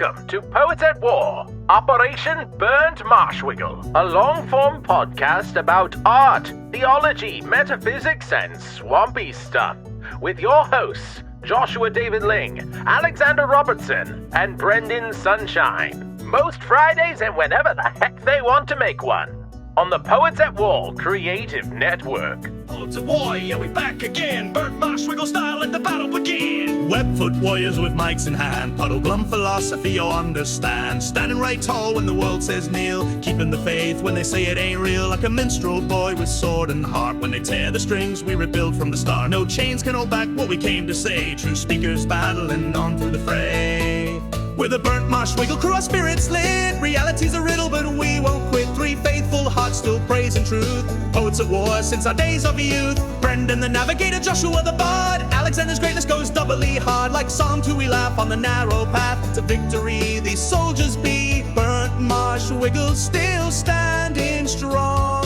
Welcome to Poets at War, Operation Burnt Marshwiggle, a long-form podcast about art, theology, metaphysics, and swampy stuff, with your hosts, Joshua David Ling, Alexander Robertson, and Brendan Sunshine. Most Fridays and whenever the heck they want to make one, on the Poets at War Creative Network. Poets at War, yeah, we back again. Burnt Marshwiggle style, let the battle begin. Webfoot warriors with mics in hand. Puddle glum philosophy, you'll understand. Standing right tall when the world says kneel. Keeping the faith when they say it ain't real. Like a minstrel boy with sword and harp. When they tear the strings, we rebuild from the start. No chains can hold back what we came to say. True speakers battling on through the fray. We're the Burnt Marshwiggle crew, our spirits lit. Reality's a riddle, but we won't quit. Three faithful hearts still praising truth. Poets at war since our days of youth. Brendan the navigator, Joshua the bard. Alexander's greatness goes doubly hard. Like Psalm 2 we laugh on the narrow path to victory. These soldiers be Burnt Marshwiggle, still standing strong.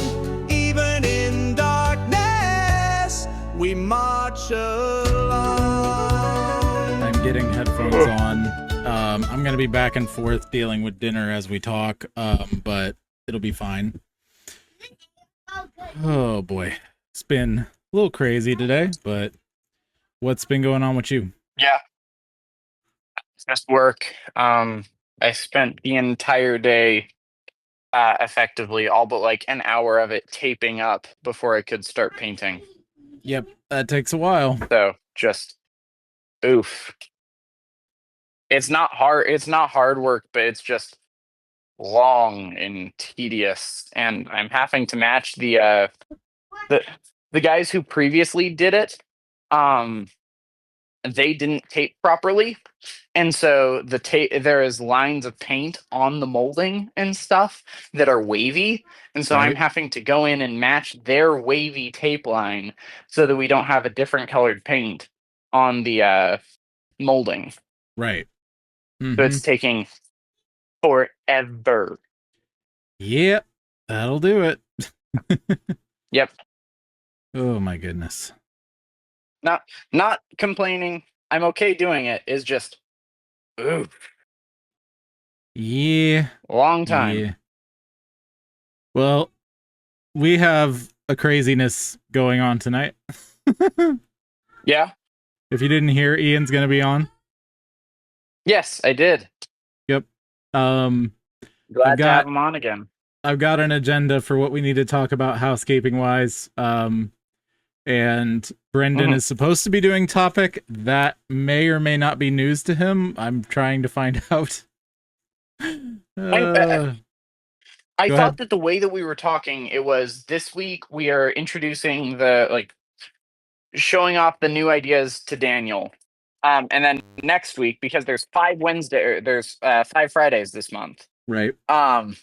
Even in darkness, we march along. I'm getting headphones on. I'm going to be back and forth dealing with dinner as we talk, but it'll be fine. Oh boy. It's been a little crazy today, but what's been going on with you? Yeah, just work. I spent the entire day, effectively all but like an hour of it taping up before I could start painting. Yep, that takes a while. So just oof. It's not hard work, but it's just long and tedious. And I'm having to match the guys who previously did it. They didn't tape properly, and so there is lines of paint on the molding and stuff that are wavy, and so Right. I'm having to go in and match their wavy tape line so that we don't have a different colored paint on the molding. Right. So it's taking forever. Yep, that'll do it. Yep. Oh my goodness. Not complaining. I'm okay doing it. It's just oof. Yeah. Long time. Yeah. Well, we have a craziness going on tonight. Yeah. If you didn't hear, Ian's going to be on. Yes, I did. Yep. Glad to have him on again. I've got an agenda for what we need to talk about housekeeping wise. And Brendan is supposed to be doing topic that may or may not be news to him. I'm trying to find out. I Go thought ahead. that the way that we were talking, it was this week we are introducing showing off the new ideas to Daniel. And then next week, because there's 5 Fridays this month. Right.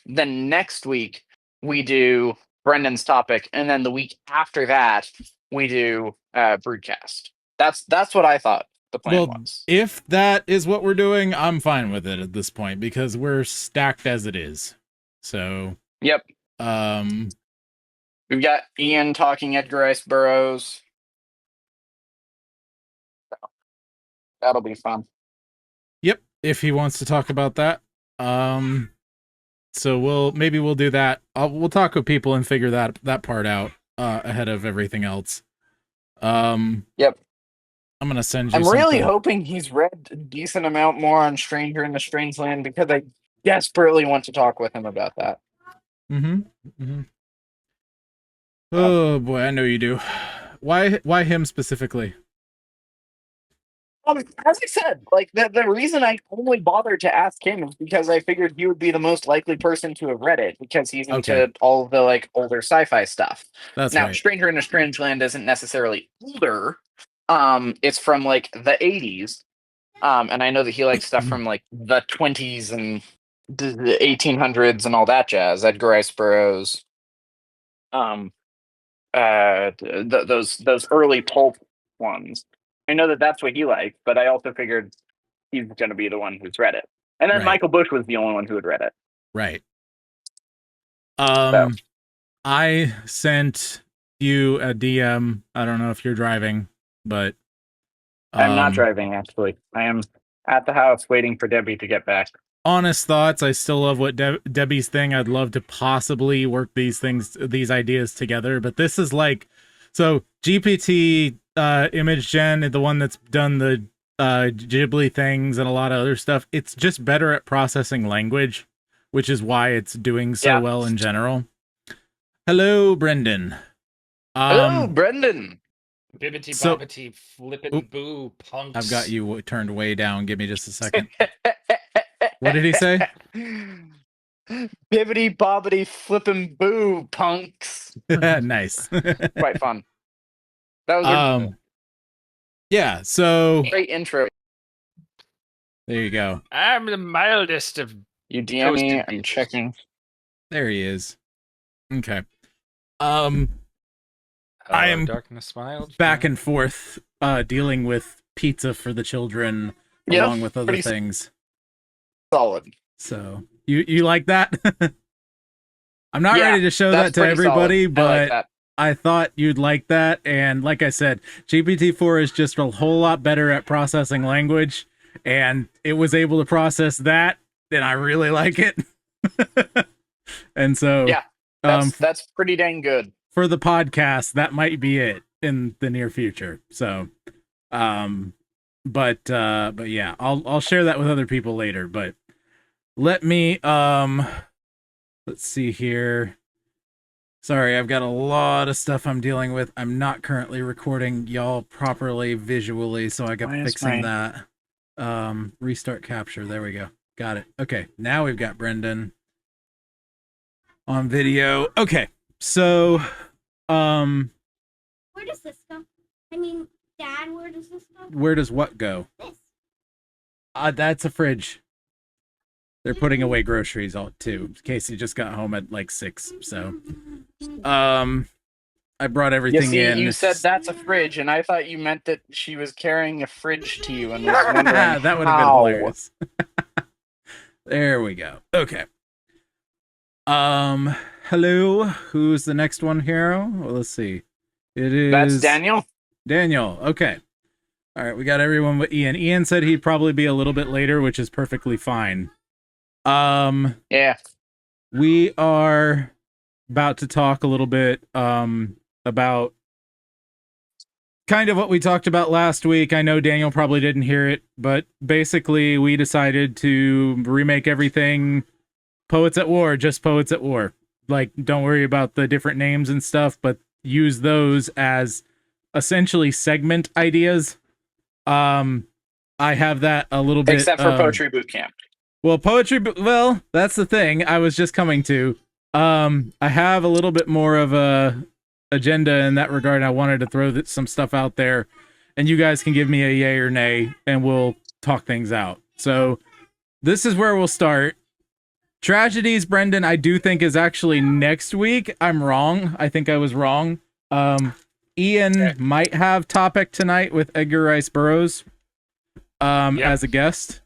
Then next week we do Brendan's topic, and then the week after that we do broadcast. That's what I thought the plan was. If that is what we're doing, I'm fine with it at this point because we're stacked as it is. So Yep. We've got Ian talking Edgar Rice Burroughs. That'll be fun. Yep, if he wants to talk about that. So we'll do that. We'll talk with people and figure that part out ahead of everything else. Yep. I'm gonna send you. I'm really something. hoping he's read a decent amount more on Stranger in a Strange Land because I desperately want to talk with him about that. Oh boy, I know you do. Why him specifically? As I said, like the reason I only bothered to ask him is because I figured he would be the most likely person to have read it because he's into all of the like older sci-fi stuff. That's now, right. Stranger in a Strange Land isn't necessarily older. It's from like the 80s. And I know that he likes stuff from like the 20s and the 1800s and all that jazz. Edgar Rice Burroughs. Those early pulp ones. I know that that's what he liked, but I also figured he's going to be the one who's read it. And then Right. Michael Bush was the only one who had read it. Right. So. I sent you a DM. I don't know if you're driving, but I'm not driving, actually. I am At the house, waiting for Debbie to get back. Honest thoughts. I still love what Debbie's thing. I'd love to possibly work these ideas together, but this is like, so GPT image gen, the one that's done the Ghibli things and a lot of other stuff. It's just better at processing language, which is why it's doing so well in general. Hello, Brendan. Hello, Brendan. Bibbity bobbity flippin' boo punks. I've got you turned way down. Give me just a second. What did he say? Bibbity bobbity flippin' boo punks. Nice. Quite fun. That was yeah, so great intro. There you go. I'm the mildest of You DM me, I'm checking. There he is. Okay. Hello, I am darkness smiled. back and forth dealing with pizza for the children along with other things. Solid. So you like that? I'm not ready to show that to everybody, solid. but I thought you'd like that. And like I said, GPT-4 is just a whole lot better at processing language, and it was able to process that, and I really like it. And so that's pretty dang good. For the podcast, that might be it in the near future. So but yeah, I'll share that with other people later, but let me let's see here. Sorry, I've got a lot of stuff I'm dealing with. I'm not currently recording y'all properly visually, so I got fixing that. Restart capture. There we go. Got it. Okay, now we've got Brendan on video. Okay, so where does this go? I mean, Dad, where does this go? Where does what go? This. That's a fridge. They're putting away groceries too. Casey just got home at like 6, so I brought everything in. You said that's a fridge, and I thought you meant that she was carrying a fridge to you and was wondering that would have been hilarious. There we go. Okay. Hello. Who's the next one here? Well, let's see. That's Daniel. Daniel. Okay. All right. We got everyone with Ian. Ian said he'd probably be a little bit later, which is perfectly fine. Yeah. We are about to talk a little bit about kind of what we talked about last week. I know Daniel probably didn't hear it, but basically we decided to remake everything Poets at War, just Poets at War. Like, don't worry about the different names and stuff, but use those as essentially segment ideas. I have that a little bit, except for Poetry Bootcamp. Well, well, that's the thing I was just coming to. I have a little bit more of a agenda in that regard. I wanted to throw some stuff out there, and you guys can give me a yay or nay, and we'll talk things out. So this is where we'll start. Tragedies, Brendan, I do think is actually next week. I'm wrong. I think I was wrong. Ian might have topic tonight with Edgar Rice Burroughs as a guest.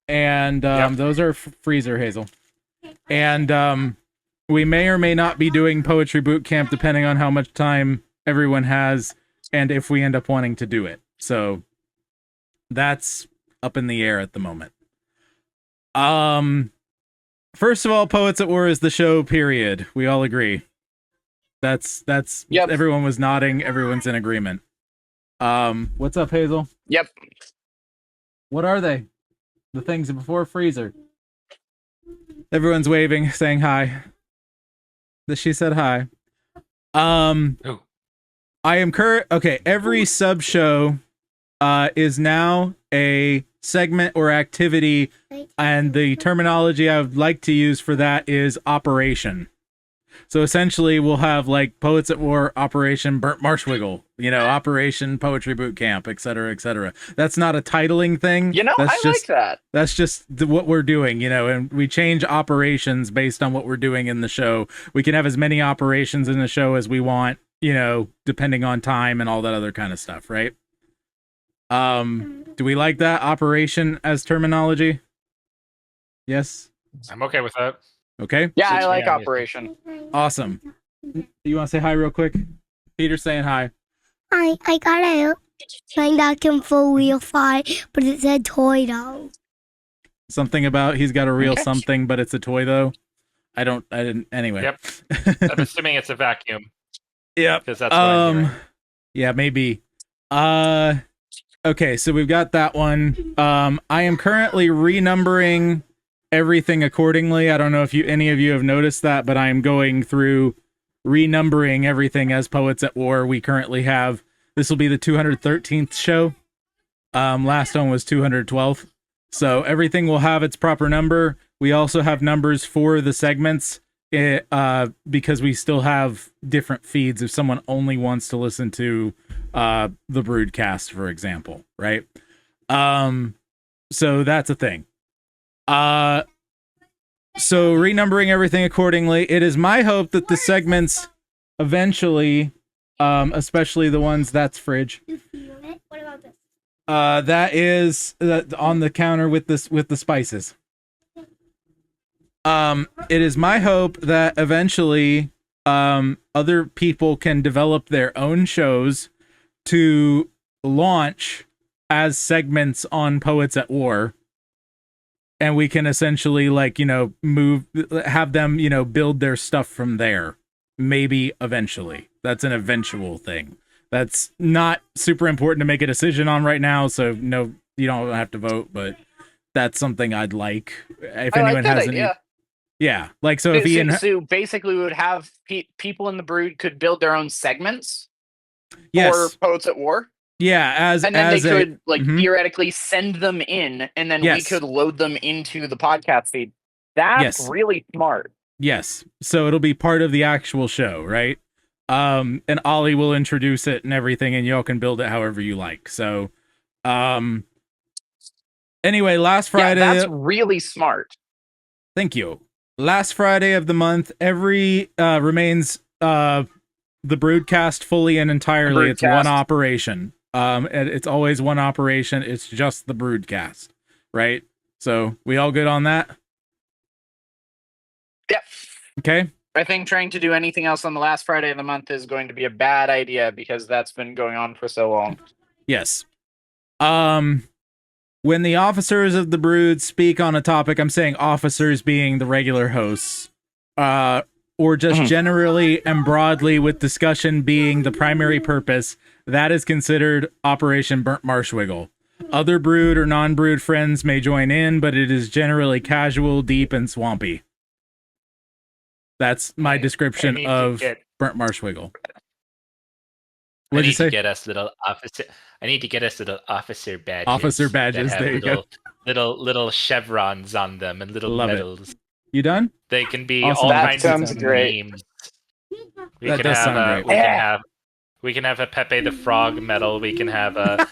And those are Freezer, Hazel. And we may or may not be doing Poetry Boot Camp depending on how much time everyone has and if we end up wanting to do it. So that's up in the air at the moment. First of all, Poets at War is the show, period. We all agree. That's everyone was nodding, everyone's in agreement. What's up, Hazel? Yep. What are they? The things before Freezer. Everyone's waving, saying hi. She said hi. Oh. I am okay, every sub show is now a segment or activity, and the terminology I would like to use for that is operation. So essentially we'll have like Poets at War, Operation Burnt Marshwiggle, Operation Poetry Boot Camp, etc., etc. That's not a titling thing. Like that. That's just what we're doing, and we change operations based on what we're doing in the show. We can have as many operations in the show as we want, depending on time and all that other kind of stuff, right? Do we like that operation as terminology? Yes? I'm okay with that. Okay. Yeah, I like Operation. Awesome. You want to say hi real quick? Peter's saying hi. Hi, I got it. Playing that can full wheel fly, but it said toy though. Something about he's got a real something, but it's a toy though. I didn't. Anyway. Yep. I'm assuming it's a vacuum. Yeah. Because that's what I'm hearing. Yeah, maybe. Okay, so we've got that one. I am currently renumbering everything accordingly. I don't know if any of you have noticed that, but I am going through renumbering everything as Poets at War. We currently have, this will be the 213th show. Last one was 212th. So everything will have its proper number. We also have numbers for the segments because we still have different feeds if someone only wants to listen to the Broodcast, for example, right? So that's a thing. So renumbering everything accordingly. It is my hope that the segments eventually, especially the ones that's fridge. You feel it? What about this? That is on the counter with the spices. It is my hope that eventually other people can develop their own shows to launch as segments on Poets at War, and we can essentially have them build their stuff from there. Maybe eventually. That's an eventual thing. That's not super important to make a decision on right now, so no, you don't have to vote, but that's something I'd like. If anyone has any, yeah, like so. If Ian, so basically, we would have people in the Brood could build their own segments for Poets at War. Yeah, and then they could theoretically send them in, and then we could load them into the podcast feed. That's really smart. Yes, so it'll be part of the actual show, right? And Ollie will introduce it and everything, and y'all can build it however you like. So, anyway, last Friday, that's really smart. Thank you. Last Friday of the month, every remains the Broodcast fully and entirely. It's one operation. It's always one operation. It's just the Broodcast, right? So we all good on that? Yep. Okay. I think trying to do anything else on the last Friday of the month is going to be a bad idea because that's been going on for so long. Yes. When the officers of the Brood speak on a topic, I'm saying officers being the regular hosts, or just generally and broadly with discussion being the primary purpose, that is considered Operation Burnt Marshwiggle. Other Brood or non-Brood friends may join in, but it is generally casual, deep, and swampy. That's my description of Burnt Marshwiggle. What'd you say? I need to get us little officer badges. Officer badges. That have there you go. Little chevrons on them and little medals. It. You done? They can be awesome. all kinds of names. We can have a Pepe the Frog medal. We can have a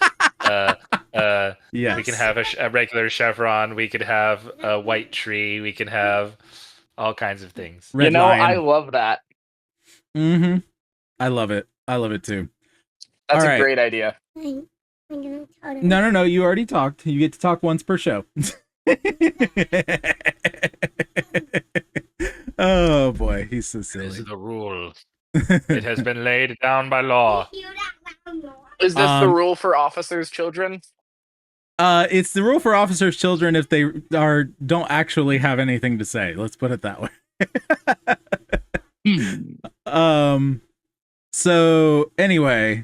we can have a regular chevron. We could have a white tree. We can have all kinds of things. Red lion. I love that. Mm-hmm. I love it. I love it too. That's a great idea. No. You already talked. You get to talk once per show. Oh boy, he's so silly. This is the rule. It has been laid down by law. Is this the rule for officers' children? It's the rule for officers' children if they don't actually have anything to say. Let's put it that way. So anyway,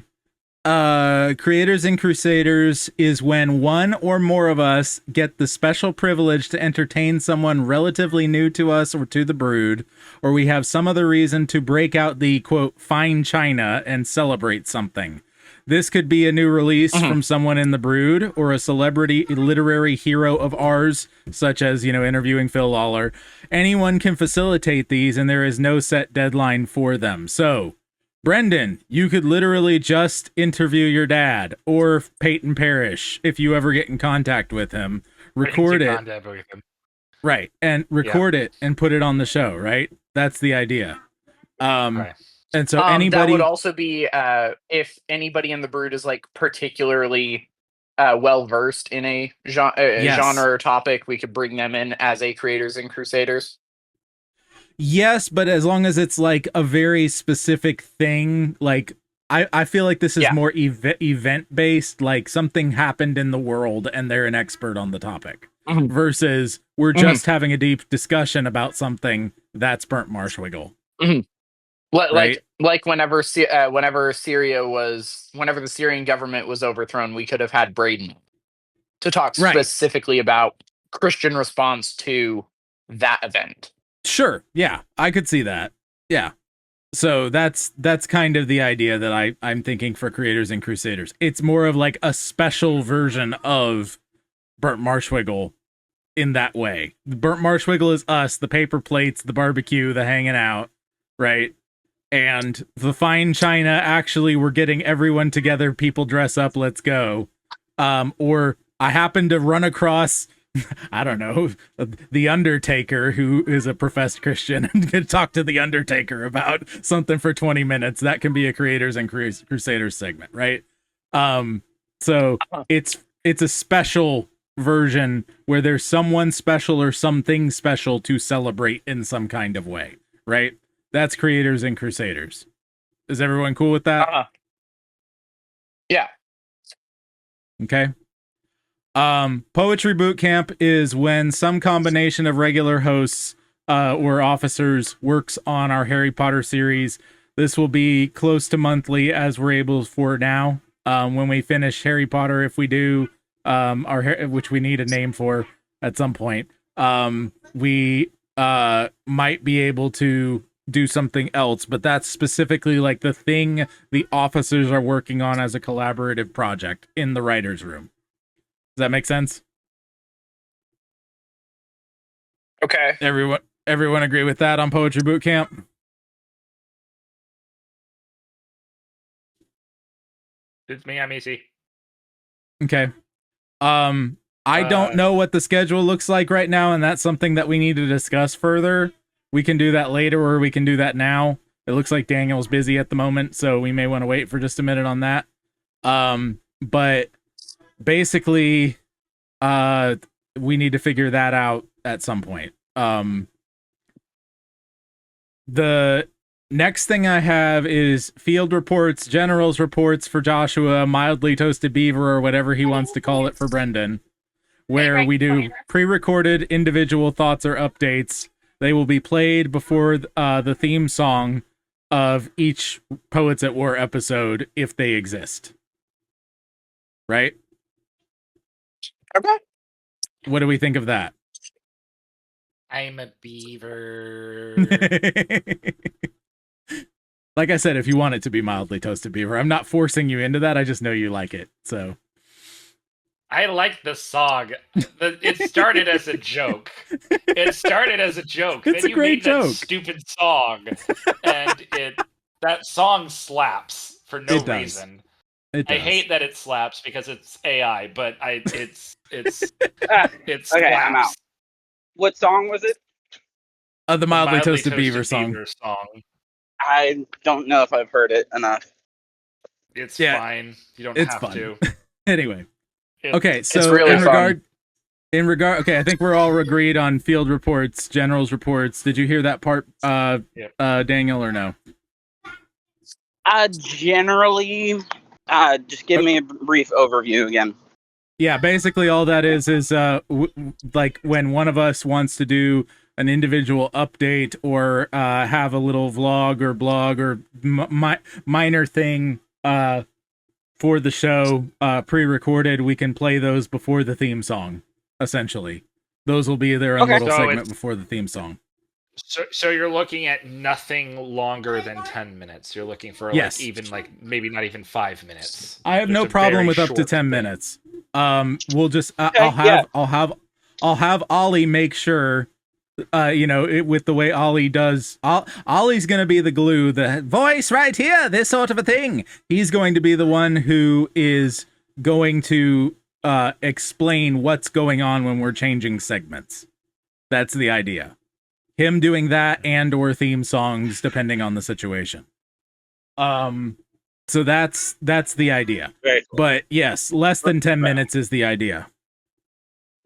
Creators and Crusaders is when one or more of us get the special privilege to entertain someone relatively new to us or to the Brood, or we have some other reason to break out the, quote, fine china and celebrate something. This could be a new release from someone in the Brood, or a celebrity literary hero of ours, such as, interviewing Phil Lawler. Anyone can facilitate these, and there is no set deadline for them. So, Brendan, you could literally just interview your dad, or Peyton Parrish, if you ever get in contact with him. Record it. Right, and record it and put it on the show, right? That's the idea. Right. And so anybody... That would also be if anybody in the Brood is like particularly well-versed in a genre or topic, we could bring them in as a Creators and Crusaders. Yes, but as long as it's like a very specific thing, like I feel like this is Yeah. more event based, like something happened in the world and they're an expert on the topic, Mhm. versus we're just having a deep discussion about something. That's Burnt Marshwiggle, right? Like whenever whenever whenever the Syrian government was overthrown, we could have had Braden to talk Right. specifically about Christian response to that event. Sure. Yeah, I could see that. Yeah. So that's kind of the idea that I'm thinking for Creators and Crusaders. It's more of like a special version of Burnt Marshwiggle in that way. The Burnt Marshwiggle is us, the paper plates, the barbecue, the hanging out, right? And the fine china, actually, we're getting everyone together, people dress up, let's go. Or I happen to run across, I don't know, the Undertaker, who is a professed Christian, and could talk to the Undertaker about something for 20 minutes. That can be a Creators and Crusaders segment, right? So it's a special version where there's someone special or something special to celebrate in some kind of way, right? That's Creators and Crusaders. Is everyone cool with that? Yeah. Okay. Poetry Boot Camp is when some combination of regular hosts or officers works on our Harry Potter series. This will be close to monthly as we're able for now. When we finish Harry Potter, if we do, which we need a name for at some point, we might be able to do something else, but that's specifically like the thing the officers are working on as a collaborative project in the writer's room. Does that make sense? Okay. Everyone agree with that on Poetry Boot Camp? It's me. I'm easy. Okay. I don't know what the schedule looks like right now, and that's something that we need to discuss further. We can do that later, or we can do that now. It looks like Daniel's busy at the moment, so we may want to wait for just a minute on that. But basically, we need to figure that out at some point. The next thing I have is field reports, generals reports for Joshua, mildly toasted beaver, or whatever he wants to call it for Brendan, where we do pre-recorded individual thoughts or updates. They will be played before the theme song of each Poets at War episode, if they exist. Right? Okay. What do we think of that? I'm a beaver. Like I said, if you want it to be mildly toasted beaver, I'm not forcing you into that. I just know you like it. So I like the song. It started as a joke. It's It's then a you great made that joke. stupid song, and that song slaps for no It does. reason. It does. I hate that it slaps because it's AI, but it's Okay, I'm out. What song was it? The mildly toasted beaver song. I don't know if I've heard it enough. It's Yeah, fine. You don't it's have fun. to. Anyway. It's- Okay, It's so really in regard, okay, I think we're all agreed on field reports, generals reports. Did you hear that part, Daniel, or no? Generally, just give me a brief overview again. Yeah, basically all that is like when one of us wants to do an individual update or have a little vlog or blog or minor thing for the show pre-recorded, we can play those before the theme song. Essentially, those will be their own little So segment before the theme song. So you're looking at nothing longer than 10 minutes. You're looking for Yes. maybe not even 5 minutes. I have Just no a problem very with up to short 10 thing. minutes. We'll just Okay, I'll have Ollie make sure with the way Ollie does. Ollie's going to be the glue, the voice right here, this sort of a thing. He's going to be the one who is going to explain what's going on when we're changing segments. That's the idea. Him doing that and or theme songs depending on the situation. So that's the idea. Very cool. But yes, less than 10 minutes is the idea.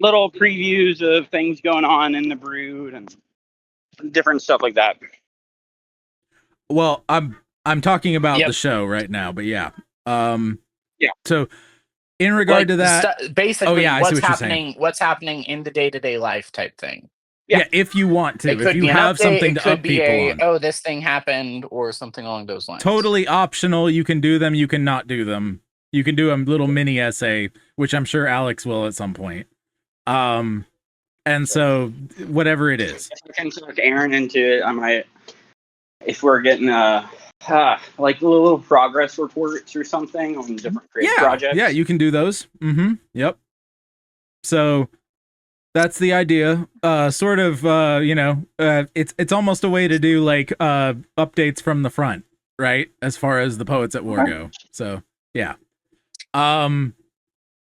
Little previews of things going on in the brood and different stuff like that. Well, I'm I'm talking about Yep. the show right now, but yeah. Yeah. So in regard to that, basically, I see what you're saying. what's happening in the day-to-day life type thing. Yeah, if you want to, It could if you be an have update, something it to could up be people on. this thing happened, or something along those lines. Totally optional. You can do them. You can not do them. You can do a little mini essay, which I'm sure Alex will at some point. And so whatever it is. If I can talk Aaron into it, I might. If we're getting like little progress reports or something on different creative projects. Yeah, you can do those. Yep. So that's the idea. Sort of, it's almost a way to do like updates from the front, right? As far as the Poets at War go. So yeah.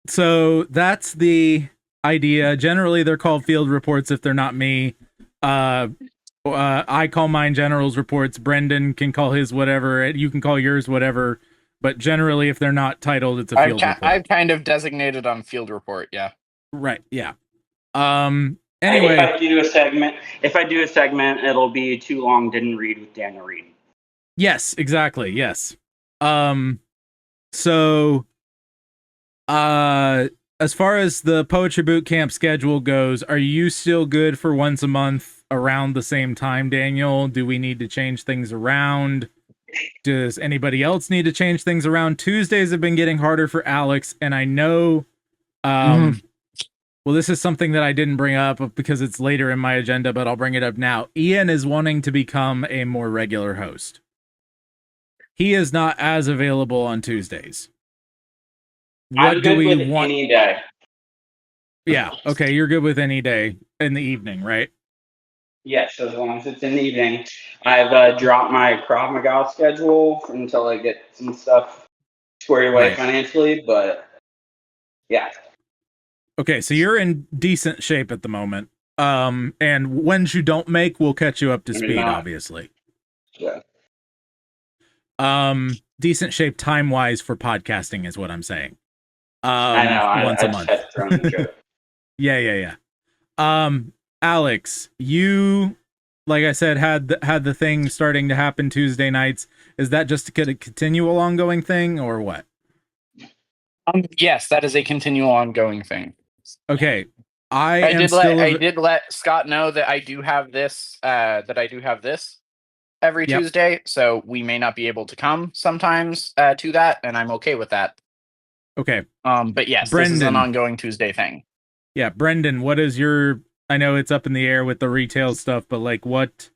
So that's the idea. Generally, they're called field reports if they're not me. I call mine generals reports. Brendan can call his whatever. You can call yours whatever. But generally, if they're not titled, it's a field report. I've kind of designated on field report. Yeah. Right. Yeah. Anyway, if I do a segment, it'll be too long. Didn't read with Daniel Reed. Yes. Exactly. Yes. So, as far as the Poetry Boot Camp schedule goes, are you still good for once a month around the same time, Daniel? Do we need to change things around? Does anybody else need to change things around? Tuesdays have been getting harder for Alex, and I know, well, this is something that I didn't bring up because it's later in my agenda, but I'll bring it up now. Ian is wanting to become a more regular host. He is not as available on Tuesdays. I'm good with any day. Yeah. Okay. You're good with any day in the evening, right? Yes, as long as it's in the evening. I've dropped my Krav Maga schedule until I get some stuff squared away financially, but yeah. Okay, so you're in decent shape at the moment. And ones you don't make, we'll catch you up to speed, obviously. Yeah. Decent shape time-wise for podcasting is what I'm saying. I know. Once a month. Yeah. Alex, you, like I said, had the thing starting to happen Tuesday nights. Is that just to continue a ongoing thing, or what? Yes, that is a continual ongoing thing. Okay, I did let Scott know that I do have this. Every Tuesday, so we may not be able to come sometimes to that, and I'm okay with that. Okay. But yes, Brendan, this is an ongoing Tuesday thing. Yeah, Brendan, what is your? I know it's up in the air with the retail stuff, but like, what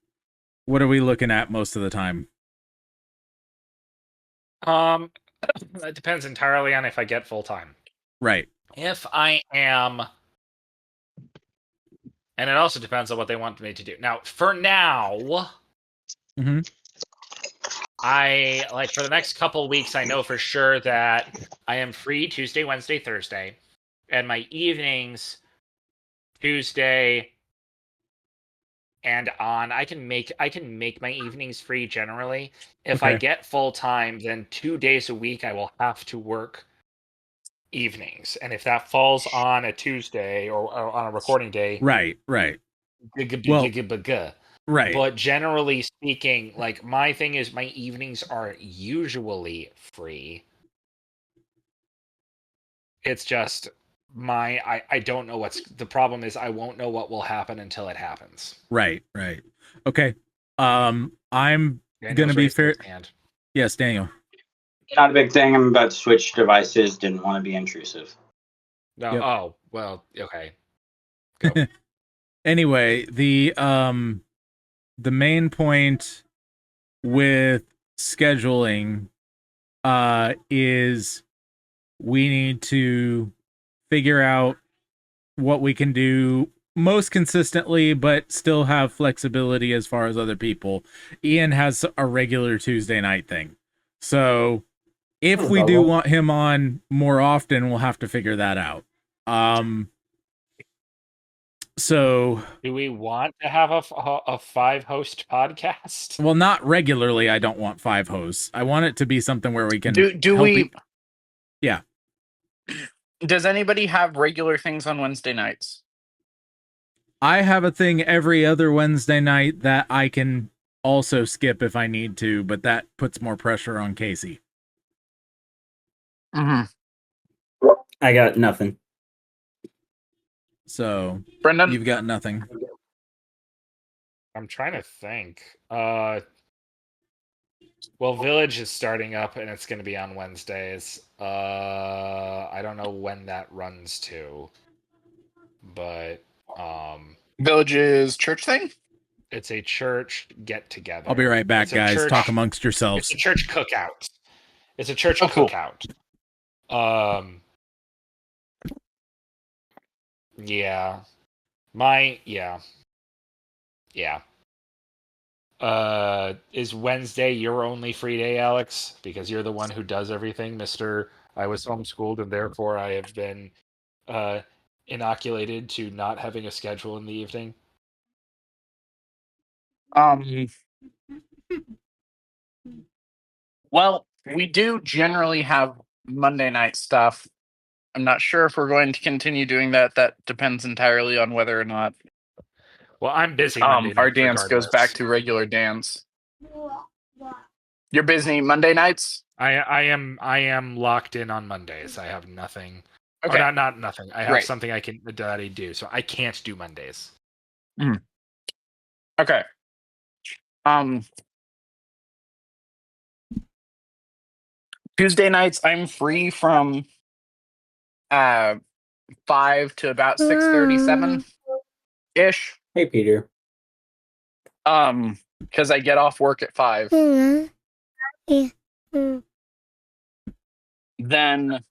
are we looking at most of the time? That depends entirely on if I get full time. Right. If I am, and it also depends on what they want me to do. Now, for now. I for the next couple of weeks, I know for sure that I am free Tuesday, Wednesday, Thursday, and my evenings Tuesday and on. I can make my evenings free generally. If I get full time, then 2 days a week I will have to work evenings, and if that falls on a Tuesday or on a recording day, right. Right. But generally speaking, like, my thing is my evenings are usually free. It's just I don't know the problem is I won't know what will happen until it happens. Right. Okay. I'm going to be fair. Yes, Daniel. Not a big thing. I'm about to switch devices. Didn't want to be intrusive. No. Yep. Oh, well, okay. Go. Anyway, the main point with scheduling is we need to figure out what we can do most consistently, but still have flexibility as far as other people. Ian has a regular Tuesday night thing. So if we do want him on more often, we'll have to figure that out. So do we want to have a 5-host podcast? Well, not regularly. I don't want 5 hosts. I want it to be something where we can Yeah. Does anybody have regular things on Wednesday nights? I have a thing every other Wednesday night that I can also skip if I need to, but that puts more pressure on Casey. Mm-hmm. I got nothing. So Brendan? you've got nothing. I'm trying to think. Well, Village is starting up and it's going to be on Wednesdays. I don't know when that runs to, but Village's church thing? it's a church get together. I'll be right back, guys. Talk amongst yourselves. It's a church cookout. It's a church Cool. cookout. Yeah. Yeah. Is Wednesday your only free day, Alex? Because you're the one who does everything, Mr. I was homeschooled and therefore I have been inoculated to not having a schedule in the evening. Well, we do generally have Monday night stuff. I'm not sure if we're going to continue doing that. That depends entirely on whether or not Well, I'm busy Monday our nights dance goes back regardless. to regular dance. You're busy Monday nights? I am locked in on Mondays. I have nothing. Okay. Or not nothing. I have Great. something that I do, so I can't do Mondays. Okay. Tuesday nights I'm free from 5 to about 6:37 ish. Hey, Peter. Because I get off work at 5. Then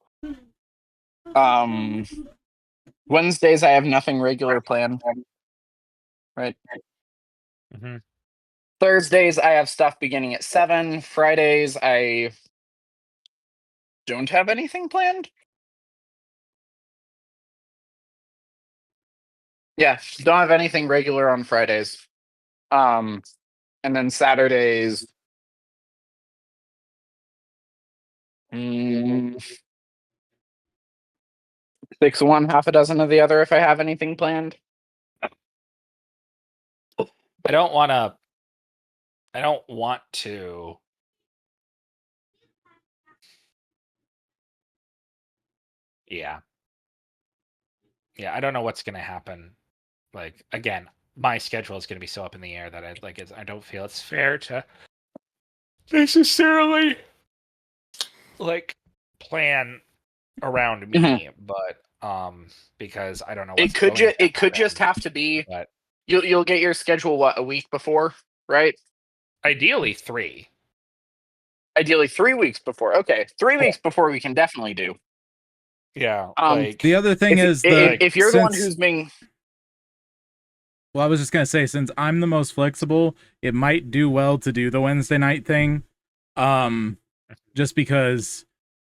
Wednesdays I have nothing regular planned. Right. Mm-hmm. Thursdays I have stuff beginning at 7. Fridays I don't have anything planned. Yeah, don't have anything regular on Fridays. And then Saturdays 6 of one, half a dozen of the other if I have anything planned. I don't want to. Yeah. Yeah, I don't know what's going to happen. Like, again, my schedule is going to be so up in the air that I don't feel it's fair to necessarily plan around me, but because I don't know what's it could just have to be. But you'll get your schedule a week before, right? Ideally 3. Ideally 3 weeks before. Okay, 3 weeks before we can definitely do. Yeah. The other thing is if you're the one who's being. Well, I was just gonna say, since I'm the most flexible, it might do well to do the Wednesday night thing. Just because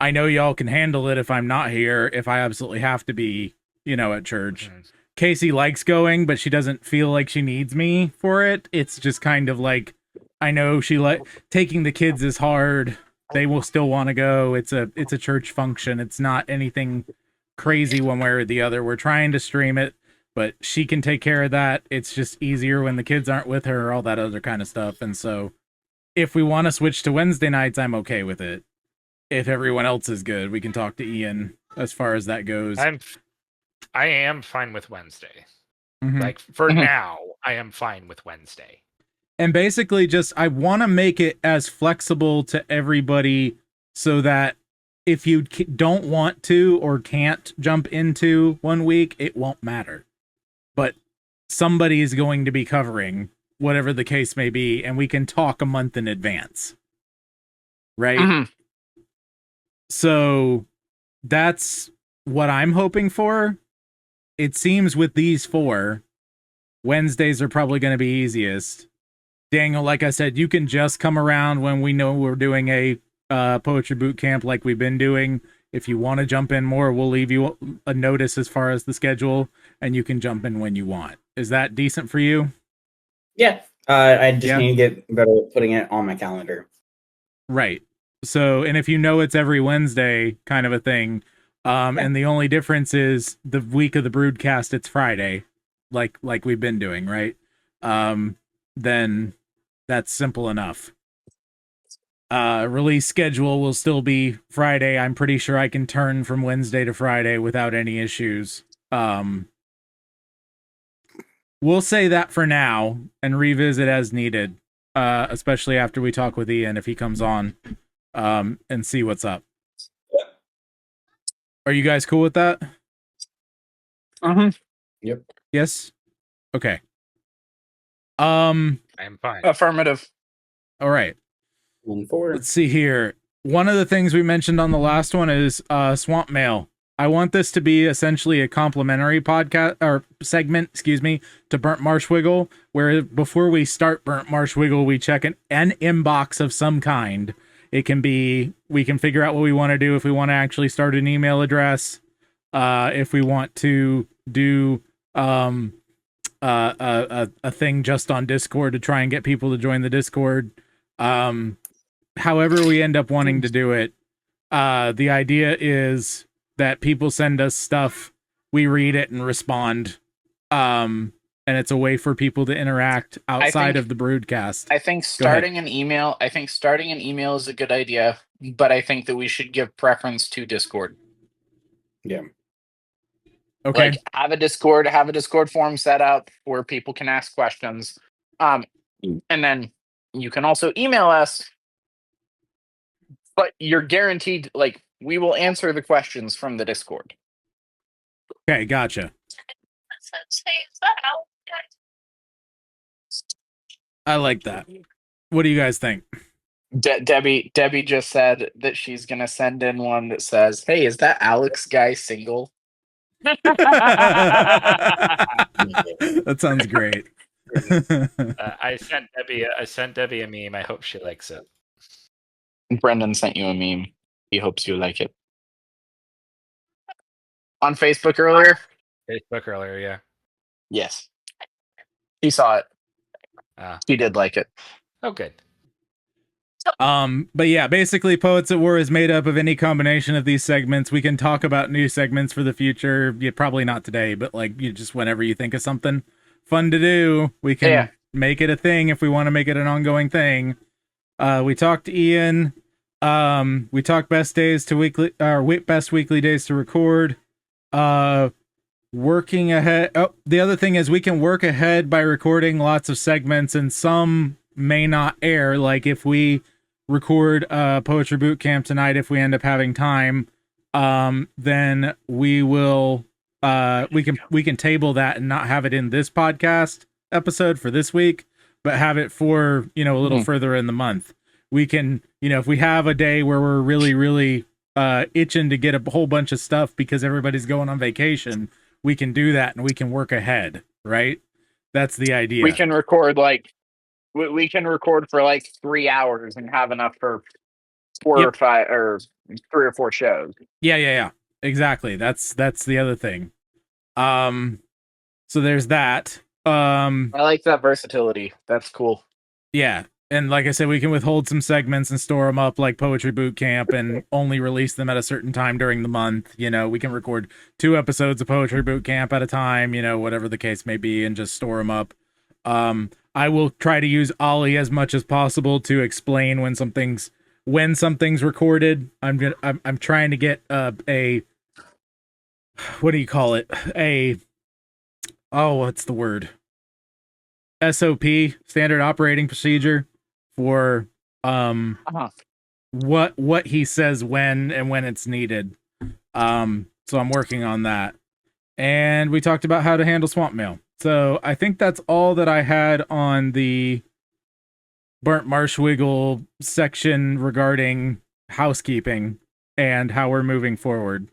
I know y'all can handle it if I'm not here, if I absolutely have to be, at church. Mm-hmm. Casey likes going, but she doesn't feel like she needs me for it. It's just kind of like, I know she taking the kids is hard. They will still want to go. It's a church function. It's not anything crazy one way or the other. We're trying to stream it, but she can take care of that. It's just easier when the kids aren't with her, all that other kind of stuff. And so if we want to switch to Wednesday nights, I'm okay with it. If everyone else is good, we can talk to Ian as far as that goes. I am fine with Wednesday. Mm-hmm. Like, for now, I am fine with Wednesday. And basically just, I want to make it as flexible to everybody so that if you don't want to or can't jump into one week, it won't matter. But somebody is going to be covering whatever the case may be, and we can talk a month in advance. Right? Mm-hmm. So that's what I'm hoping for. It seems with these 4, Wednesdays are probably going to be easiest. Daniel, like I said, you can just come around when we know we're doing a poetry boot camp like we've been doing. If you want to jump in more, we'll leave you a notice as far as the schedule, and you can jump in when you want. Is that decent for you? Yeah. I just need to get better at putting it on my calendar. Right. So, and if it's every Wednesday kind of a thing, and the only difference is the week of the broadcast, it's Friday, like we've been doing, right? Then That's simple enough. Release schedule will still be Friday. I'm pretty sure I can turn from Wednesday to Friday without any issues. We'll say that for now and revisit as needed, especially after we talk with Ian if he comes on, and see what's up. Are you guys cool with that? Yep. Yes? Okay. I'm fine. Affirmative. All right. 1-4. Let's see here. One of the things we mentioned on the last one is Swamp Mail. I want this to be essentially a complimentary podcast or segment, to Burnt Marshwiggle, where before we start Burnt Marshwiggle, we check an inbox of some kind. It can be, we can figure out what we want to do, if we want to actually start an email address, if we want to do a thing just on Discord to try and get people to join the Discord. However we end up wanting to do it, the idea is that people send us stuff, we read it and respond, and it's a way for people to interact outside of the broadcast. I think starting an email is a good idea, but I think that we should give preference to Discord. Yeah. Okay. Like have a Discord forum set up where people can ask questions. And then you can also email us, but you're guaranteed, like, we will answer the questions from the Discord. Okay, gotcha. I like that. What do you guys think? Debbie just said that she's gonna send in one that says, "Hey, is that Alex guy single?" That sounds great. I sent Debbie a meme. I hope she likes it. Brendan sent you a meme. He hopes you like it. On Facebook earlier? Facebook earlier, yeah. Yes. He saw it. He did like it. Oh, good. But yeah, basically Poets at War is made up of any combination of these segments. We can talk about new segments for the future. Yeah, probably not today, but like you just whenever you think of something fun to do, we can make it a thing if we want to make it an ongoing thing. We talked to Ian. We talked best weekly days to record. Working ahead. Oh, the other thing is we can work ahead by recording lots of segments, and some may not air. Like if we record Poetry Boot Camp tonight, if we end up having time, then we will we can table that and not have it in this podcast episode for this week, but have it for, a little further in the month. We can, if we have a day where we're really itching to get a whole bunch of stuff because everybody's going on vacation, we can do that and we can work ahead, right? That's the idea. We can record we can record for like 3 hours and have enough for 4 or 5 or 3 or 4 shows. Yeah. Exactly. That's the other thing. So there's that. I like that versatility. That's cool. Yeah. And like I said, we can withhold some segments and store them up like Poetry Boot Camp and only release them at a certain time during the month. We can record 2 episodes of Poetry Boot Camp at a time, whatever the case may be, and just store them up. I will try to use Ollie as much as possible to explain when something's recorded. I'm trying to get a what do you call it? What's the word? SOP, standard operating procedure, for what he says when and when it's needed. So I'm working on that. And we talked about how to handle swamp mail. So I think that's all that I had on the Burnt Marshwiggle section regarding housekeeping and how we're moving forward.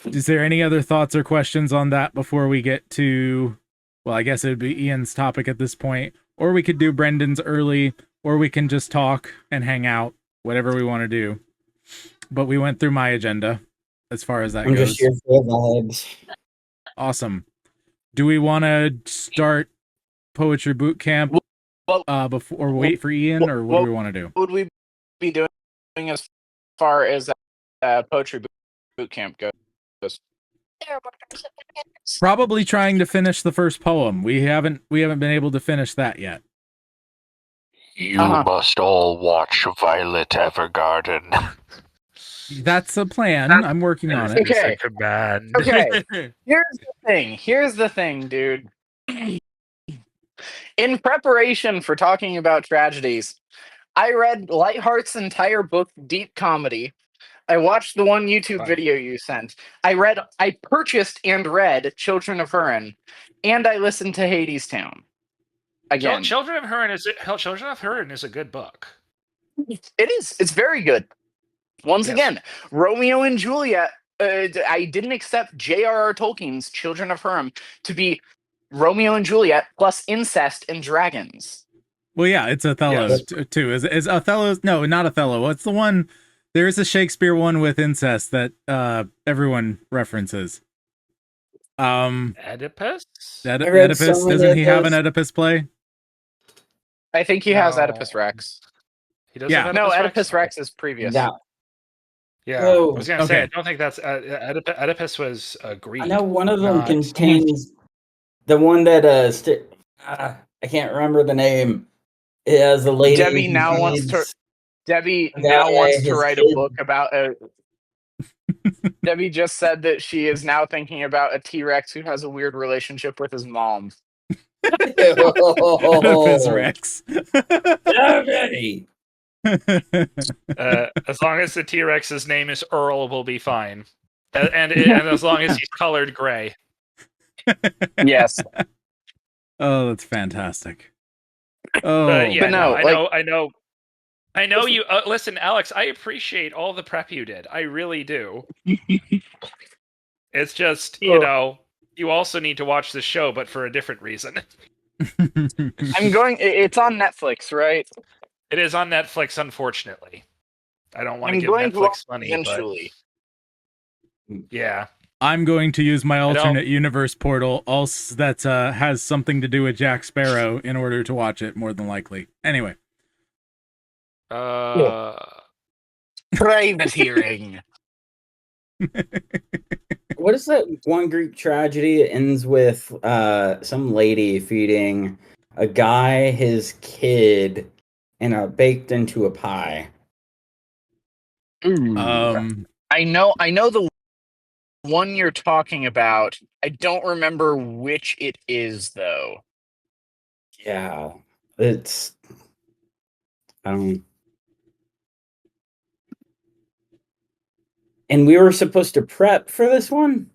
Is there any other thoughts or questions on that before we get to, well, I guess it would be Ian's topic at this point, or we could do Brendan's early, or we can just talk and hang out, whatever we want to do. But we went through my agenda as far as that goes. Just here for the vibes. Awesome. Do we want to start Poetry Boot Camp before, or wait for Ian, or what do we want to do? What would we be doing as far as Poetry Boot Camp goes? Probably trying to finish the first poem. We haven't been able to finish that yet. You must all watch Violet Evergarden. That's a plan. I'm working on it. Okay. Command. Okay. Here's the thing, dude. In preparation for talking about tragedies, I read Lightheart's entire book, Deep Comedy. I watched the one YouTube Wow. video you sent. I purchased and read Children of Hurin, and I listened to Hades Town. Again, Children of Hurin is a good book. it is. It's very good. Once again, Romeo and Juliet. I didn't accept J.R.R. Tolkien's Children of Hurin to be Romeo and Juliet plus incest and dragons. Well, yeah, it's Othello too. Is Othello's? No, not Othello. What's the one? There's a Shakespeare one with incest that everyone references. Oedipus. Oedipus. Doesn't he have an Oedipus play? I think he has Oedipus Rex. He does. Have no, Oedipus Oedipus Rex is previous. Yeah, Oh, I was gonna say I don't think that's Oedipus was Greek. I know one of them contains the one that I can't remember the name. It has a lady. Debbie now wants to write a book about Debbie just said that she is now thinking about a T-Rex who has a weird relationship with his mom. Oedipus Rex. Debbie. As long as the T-Rex's name is Earl, we'll be fine, and as long as he's colored gray. Yes. Oh, that's fantastic. Oh, yeah, but I know you. Listen, Alex, I appreciate all the prep you did. I really do. It's just you also need to watch the show, but for a different reason. It's on Netflix, right? It is on Netflix, unfortunately. I don't want to give Netflix money eventually. But yeah. I'm going to use my alternate universe portal that has something to do with Jack Sparrow in order to watch it, more than likely. Anyway. Private hearing. What is that one Greek tragedy? It ends with some lady feeding a guy his kid and baked into a pie. I know the one you're talking about. I don't remember which it is though. Yeah, it's and we were supposed to prep for this one.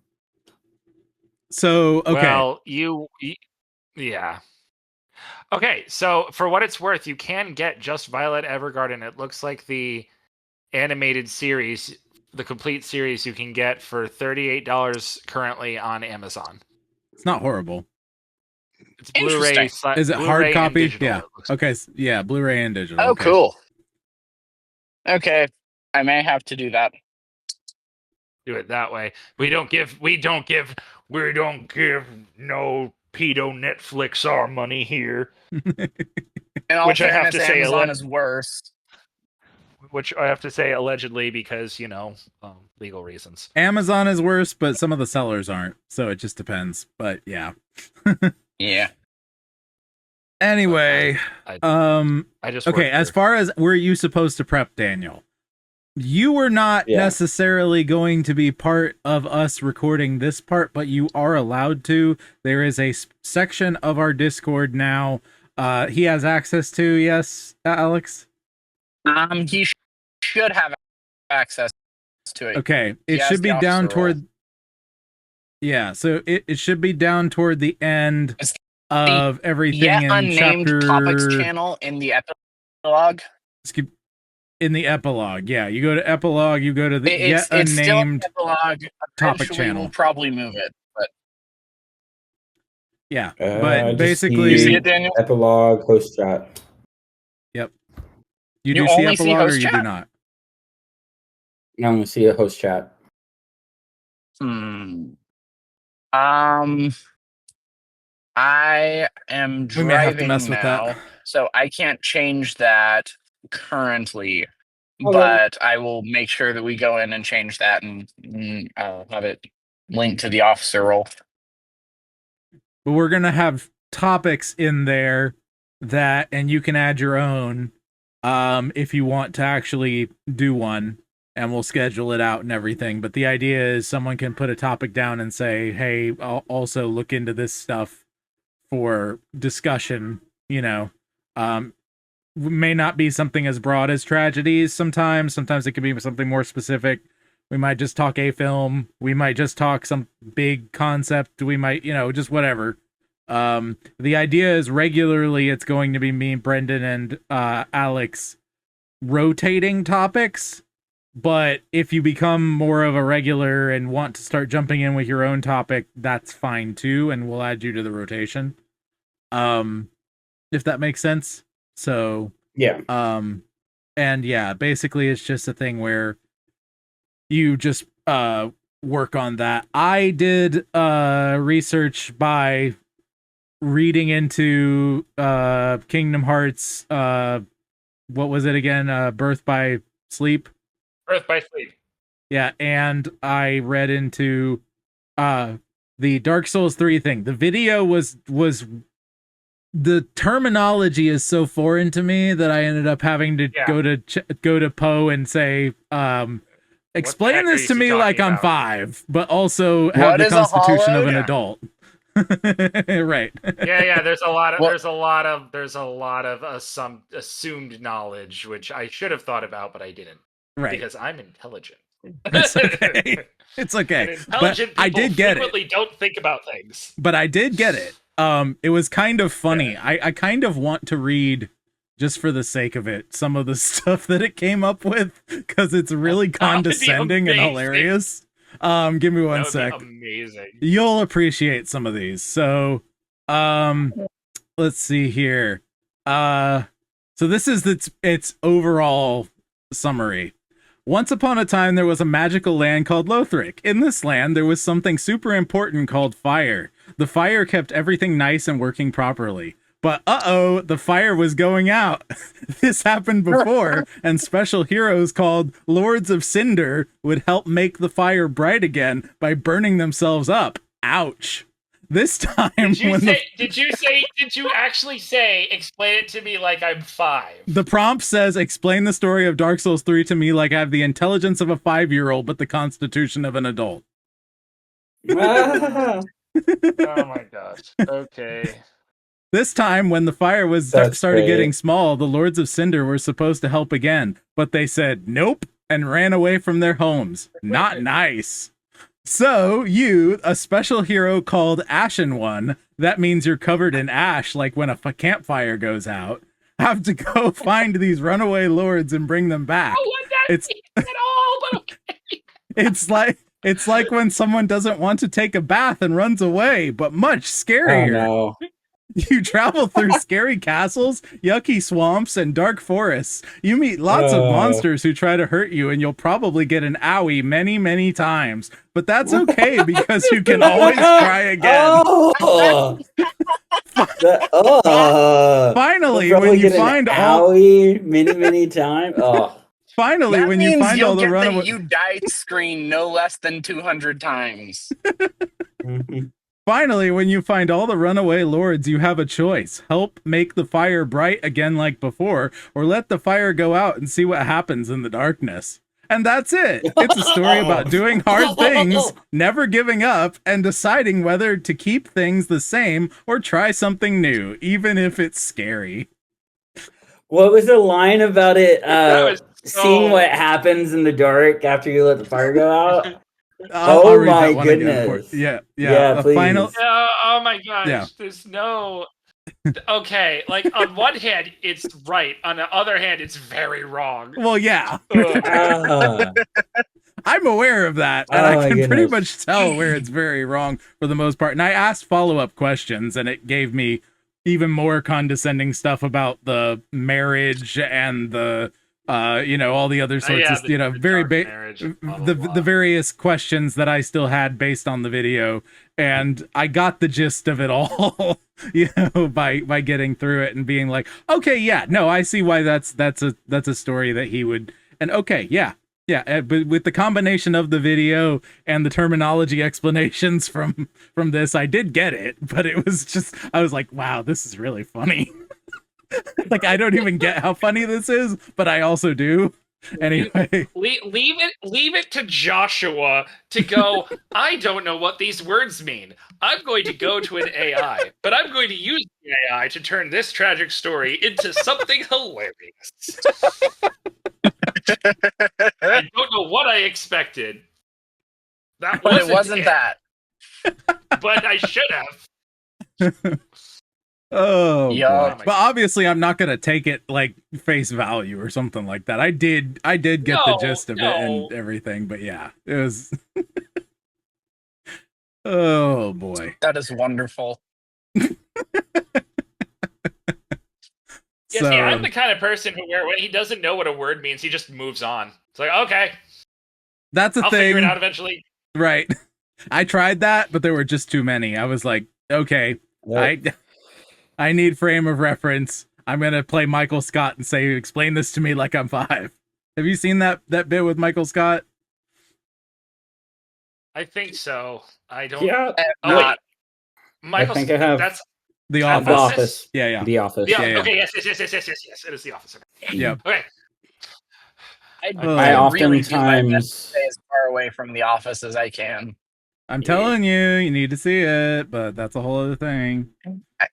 So okay. Well, yeah. Okay, so for what it's worth, you can get just Violet Evergarden. It looks like the animated series, the complete series, you can get for $38 currently on Amazon. It's not horrible. It's Blu-ray. Is it hard copy? Digital, yeah. Okay. Yeah, Blu-ray and digital. Oh, okay. Cool. Okay, I may have to do that. Do it that way. We don't give no pedo Netflix our money here. And which I have to say, Amazon is worse. Which I have to say allegedly because legal reasons. Amazon is worse, but some of the sellers aren't. So it just depends. But yeah. Yeah. Anyway, I just okay. As far as were you supposed to prep, Daniel? You were not necessarily going to be part of us recording this part, but you are allowed to. There is a section of our Discord now. He has access to. Yes, Alex. He should have access to it. Okay, it should be down toward. Yeah, so it should be down toward the end of everything in unnamed chapter topics channel in the epilogue. In the epilogue, yeah, you go to epilogue, you go to the unnamed epilogue topic channel. We'll probably move it, but yeah, but basically, you see it, Daniel? Epilogue host chat. Yep. You do see epilogue, or you do not? I only see a host chat. I am driving we may have to mess now, with that. So I can't change that currently. Okay. But I will make sure that we go in and change that and have it link to the officer role. But we're gonna have topics in there that, and you can add your own if you want to actually do one, and we'll schedule it out and everything. But the idea is someone can put a topic down and say, hey, I'll also look into this stuff for discussion. May not be something as broad as tragedies sometimes it can be something more specific. We might just talk a film, we might just talk some big concept, we might just whatever. The idea is regularly it's going to be me, Brendan, and Alex rotating topics, but if you become more of a regular and want to start jumping in with your own topic, that's fine too, and we'll add you to the rotation, if that makes sense. So Yeah. And yeah, basically it's just a thing where you just work on that. I did research by reading into Kingdom Hearts, what was it again? Birth by Sleep. Birth by Sleep. Yeah, and I read into the Dark Souls 3 thing. The video was the terminology is so foreign to me that I ended up having to go to Poe and say, explain this to me like I'm 5, but also have the constitution of an adult. Right. Yeah. There's a lot of assumed knowledge, which I should have thought about, but I didn't. Right. Because I'm intelligent. It's okay. It's okay. And intelligent but I did get frequently don't think about things. But I did get it. It was kind of funny. Yeah. I kind of want to read, just for the sake of it, some of the stuff that it came up with, because it's really condescending and hilarious. Give me one sec. Amazing. You'll appreciate some of these. So, let's see here. So this is its overall summary. Once upon a time, there was a magical land called Lothric. In this land, there was something super important called fire. The fire kept everything nice and working properly. But the fire was going out. This happened before, and special heroes called Lords of Cinder would help make the fire bright again by burning themselves up. Ouch. This time, did you actually say, explain it to me like I'm 5? The prompt says, explain the story of Dark Souls 3 to me like I have the intelligence of a 5-year-old, but the constitution of an adult. Oh my gosh. Okay. This time, when the fire started getting small, the Lords of Cinder were supposed to help again, but they said nope and ran away from their homes. Not nice. So you, a special hero called Ashen One, that means you're covered in ash like when a campfire goes out, have to go find these runaway lords and bring them back. Oh, what that means at all, but okay. It's like when someone doesn't want to take a bath and runs away, but much scarier. Oh, no. You travel through scary castles, yucky swamps, and dark forests. You meet lots of monsters who try to hurt you, and you'll probably get an owie many, many times. But that's okay, because you can always try again. Finally, when you find owie many, many times. Finally, that when you find all the runaway, you died screen no less than 200 times. Finally, when you find all the runaway lords, you have a choice. Help make the fire bright again like before, or let the fire go out and see what happens in the darkness. And that's it. It's a story about doing hard things, never giving up, and deciding whether to keep things the same or try something new, even if it's scary. What was the line about it? Seeing what happens in the dark after you let the fire go out? Oh my goodness! Yeah. Please. Oh my gosh! Yeah. There's no. Okay, like on one hand, it's right. On the other hand, it's very wrong. Well, yeah. I'm aware of that, and I can pretty much tell where it's very wrong for the most part. And I asked follow-up questions, and it gave me even more condescending stuff about the marriage and the all the other sorts of the various questions that I still had based on the video, and I got the gist of it all by getting through it and being like, okay, yeah, no, I see why that's a story that he would, and okay, yeah, Yeah, but with the combination of the video and the terminology explanations from this, I did get it, but it was just I was like, wow, this is really funny. Like I don't even get how funny this is, but I also do. Anyway, Leave it to Joshua to go, I don't know what these words mean. I'm going to go to an AI, but I'm going to use the AI to turn this tragic story into something hilarious. I don't know what I expected. That But it wasn't it, that. but I should have. oh Yup. boy. But obviously I'm not gonna take it like face value or something like that. I did get the gist of it and everything, but yeah, it was oh boy. That is wonderful. Yeah, So, see, I'm the kind of person who, where when he doesn't know what a word means, he just moves on. It's like, okay, that's a I'll thing. figure it out eventually. Right. I tried that, but there were just too many. I was like, okay, I need frame of reference. I'm gonna play Michael Scott and say, explain this to me like I'm 5. Have you seen that bit with Michael Scott? I think so. I don't. Yeah. Oh wait, Michael. I think I have. That's The Office. The Office. Office. Yeah. The Office. Yeah. Okay, yes. It is The Office. Okay. Yep. Okay. I really do my best to oftentimes stay as far away from the office as I can. I'm telling you need to see it, but that's a whole other thing. I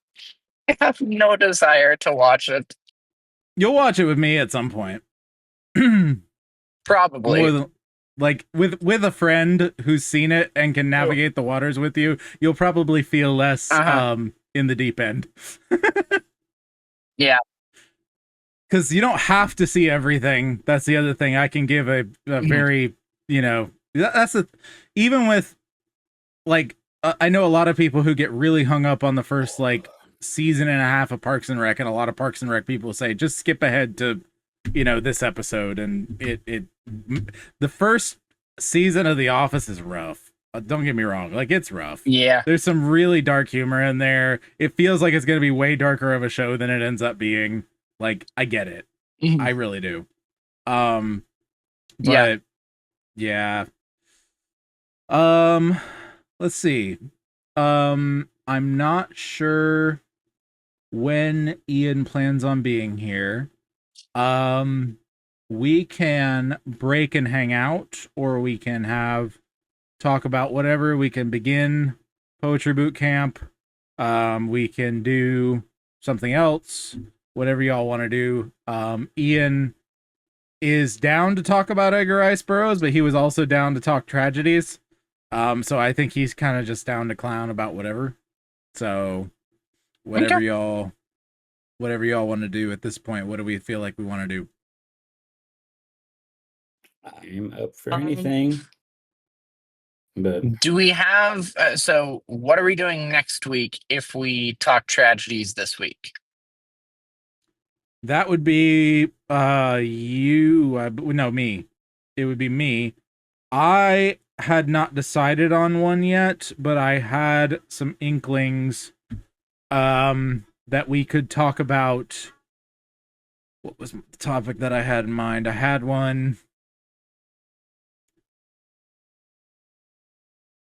have no desire to watch it. You'll watch it with me at some point. Probably. More than, like with a friend who's seen it and can navigate the waters with you, you'll probably feel less in the deep end. Yeah. Because you don't have to see everything. That's the other thing. I can give a very, that's a, even with like, I know a lot of people who get really hung up on the first like season and a half of Parks and Rec, and a lot of Parks and Rec people say, just skip ahead to, this episode. And the first season of The Office is rough. Don't get me wrong. Like, it's rough. Yeah. There's some really dark humor in there. It feels like it's going to be way darker of a show than it ends up being. Like, I get it. I really do. But yeah. Let's see. I'm not sure when Ian plans on being here. We can break and hang out, or we can talk about whatever. We can begin Poetry Boot Camp. We can do something else, whatever y'all want to do. Ian is down to talk about Edgar Rice Burroughs, but he was also down to talk tragedies. So I think he's kind of just down to clown about whatever. So whatever y'all want to do at this point, what do we feel like we want to do? I'm up for anything. But do we have so what are we doing next week if we talk tragedies this week? That would be me. It would be me. I had not decided on one yet, but I had some inklings that we could talk about. What was the topic that I had in mind? I had one.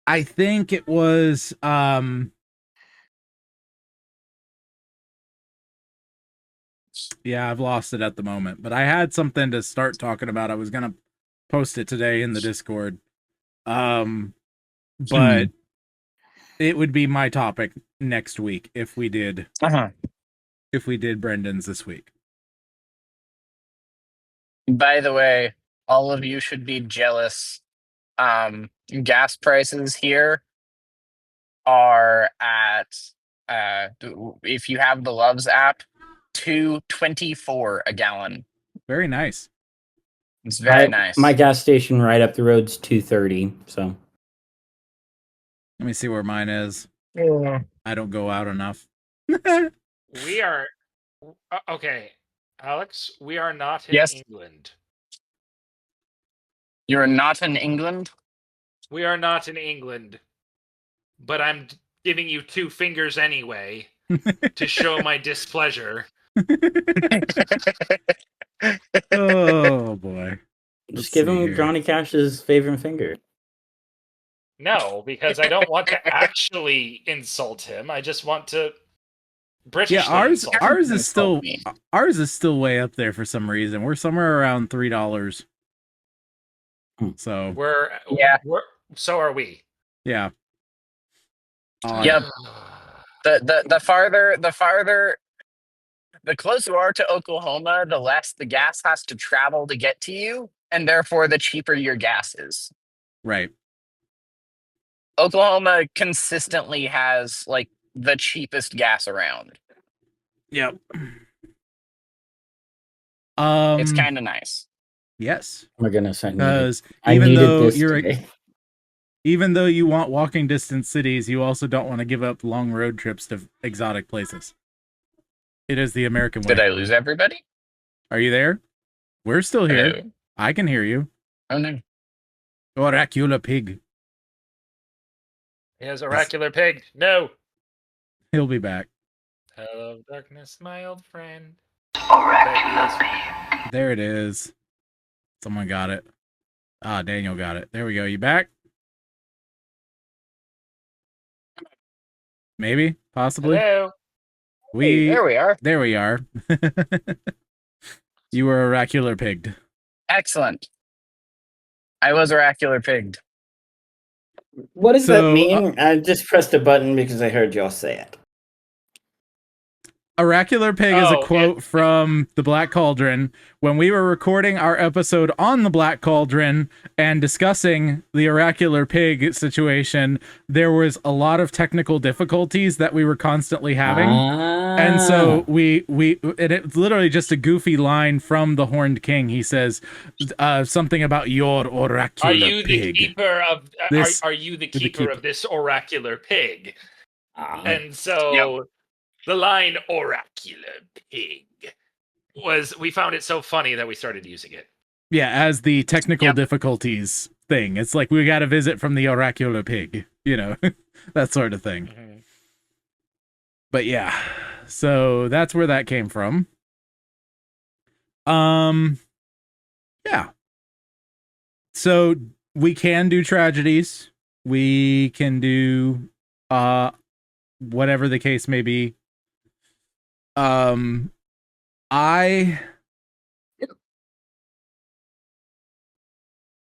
I think it was yeah, I've lost it at the moment, but I had something to start talking about. I was going to post it today in the Discord. But it would be my topic next week if we did Brendan's this week. By the way, all of you should be jealous. Gas prices here are at if you have the Loves app, $2.24 a gallon. Very nice. It's very nice. My gas station right up the road's $2.30. So let me see where mine is. Yeah. I don't go out enough. We are okay, Alex. We are not in England. You're not in England? We are not in England. But I'm giving you 2 fingers anyway to show my displeasure. Oh boy. Just give him Johnny Cash's favorite finger. No, because I don't want to actually insult him. I just want to Britishly insult him. Ours is still way up there for some reason. We're somewhere around $3. So so are we. Yeah. Yep. The closer you are to Oklahoma, the less the gas has to travel to get to you, and therefore the cheaper your gas is. Right. Oklahoma consistently has like the cheapest gas around. Yep. It's kind of nice. Yes. Oh my goodness, because even though you want walking distance cities, you also don't want to give up long road trips to exotic places. It is the American way. Did I lose everybody? Are you there? We're still here. Hello? I can hear you. Oh no. Oracular pig. He has oracular pig. No. He'll be back. Hello, darkness, my old friend. Oracular pig. There it is. Someone got it. Daniel got it. There we go. You back? Maybe, possibly. Hello. There we are. There we are. You were oracular pigged. Excellent. I was oracular pigged. What does that mean? I just pressed a button because I heard y'all say it. Oracular pig is a quote from the Black Cauldron. When we were recording our episode on the Black Cauldron and discussing the oracular pig situation, there was a lot of technical difficulties that we were constantly having. And so it's literally just a goofy line from the Horned King. He says something about your oracular pig. Are you the keeper of are you the keeper of this oracular pig? And so the line oracular pig we found it so funny that we started using it. Yeah, as the technical difficulties thing. It's like we got a visit from the oracular pig, that sort of thing. Mm-hmm. But yeah, so that's where that came from. Yeah. So we can do tragedies. We can do whatever the case may be.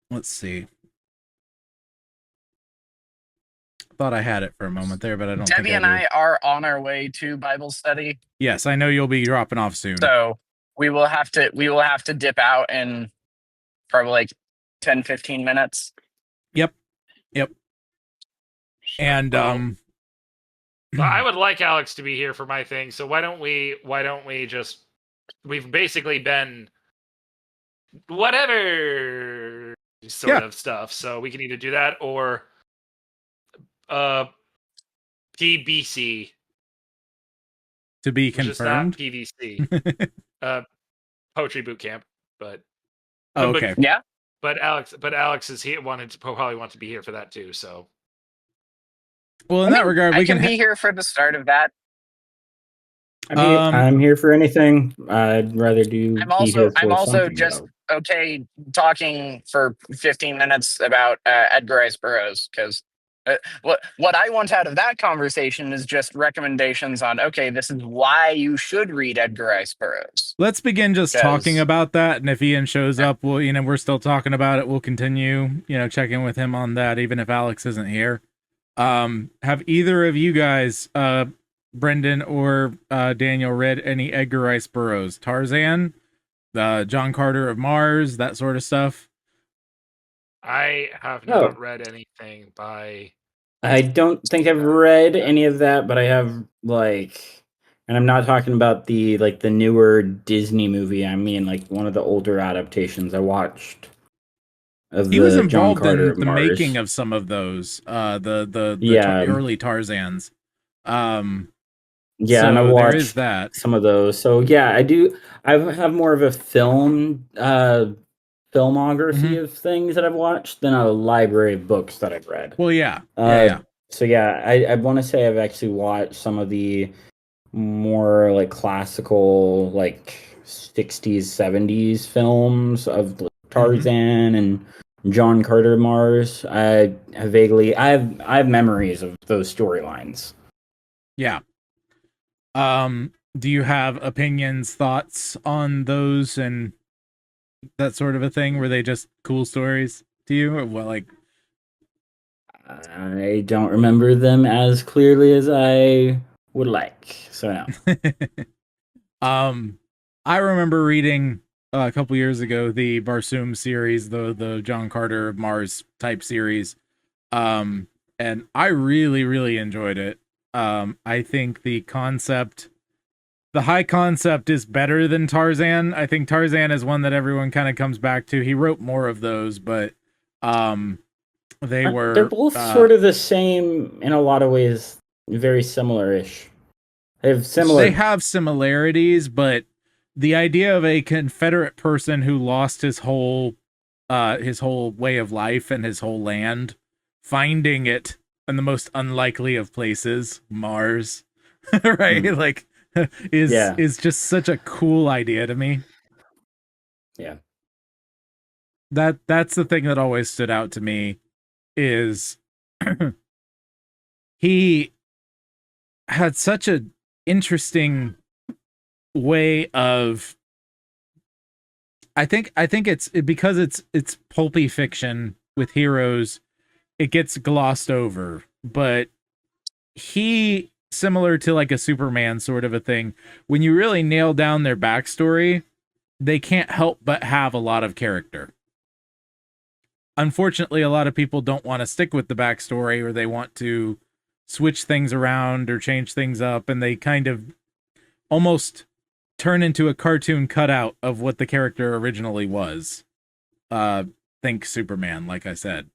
Let's see. Thought I had it for a moment there, but I don't think I do. Debbie and I are on our way to Bible study. Yes, I know you'll be dropping off soon. So we will have to dip out in probably like 10-15 minutes. Yep. And I would like Alex to be here for my thing, so why don't we just we've basically been whatever sort of stuff, so we can either do that or PBC to be confirmed. PVC. Poetry boot camp, but okay. Yeah. But Alex is here probably want to be here for that too, so well, in that regard, we can be here for the start of that. I'm here for anything. I'd rather do. I'm also just okay talking for 15 minutes about Edgar Rice Burroughs, because what I want out of that conversation is just recommendations on this is why you should read Edgar Rice Burroughs. Let's begin just talking about that, and if Ian shows up, we're still talking about it. We'll continue, checking with him on that, even if Alex isn't here. Have either of you guys, Brendan or Daniel, read any Edgar Rice Burroughs? Tarzan, John Carter of Mars, that sort of stuff? I have not read anything by... I don't think I've read any of that, but I have, and I'm not talking about the newer Disney movie. I mean, one of the older adaptations I watched. He was involved in the making of some of those, the early Tarzans. And I watched some of those. So yeah, I do. I have more of a filmography of things that I've watched than a library of books that I've read. Well, yeah. So yeah, I want to say I've actually watched some of the more classical 60s, 70s films of Tarzan and John Carter of Mars. I have memories of those storylines. Yeah. Do you have opinions, thoughts on those and that sort of a thing? Were they just cool stories to you? Or what, like, I don't remember them as clearly as I would like. So no. I remember reading a couple years ago the Barsoom series, the John Carter of Mars type series. And I really, really enjoyed it. I think the high concept is better than Tarzan. I think Tarzan is one that everyone kind of comes back to. He wrote more of those, but They're both sort of the same in a lot of ways, very similar-ish. They have similarities, but the idea of a Confederate person who lost his whole way of life and his whole land, finding it in the most unlikely of places, Mars, right? Like is just such a cool idea to me. Yeah. That's the thing that always stood out to me is he had such a interesting way of I think it's because it's pulpy fiction with heroes, it gets glossed over, but he, similar to like a Superman sort of a thing, when you really nail down their backstory, they can't help but have a lot of character. Unfortunately, a lot of people don't want to stick with the backstory, or they want to switch things around or change things up, and they kind of almost turn into a cartoon cutout of what the character originally was. Think Superman, like I said.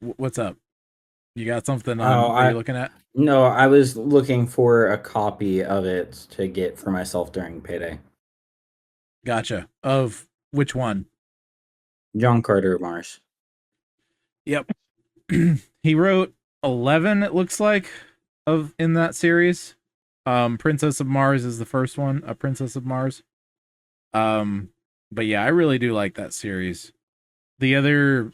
What's up? You got something on what you're looking at? No, I was looking for a copy of it to get for myself during payday. Gotcha. Of which one? John Carter of Mars. Yep. He wrote 11, it looks like, in that series. Princess of Mars is the first one, A Princess of Mars. But yeah, I really do like that series. The other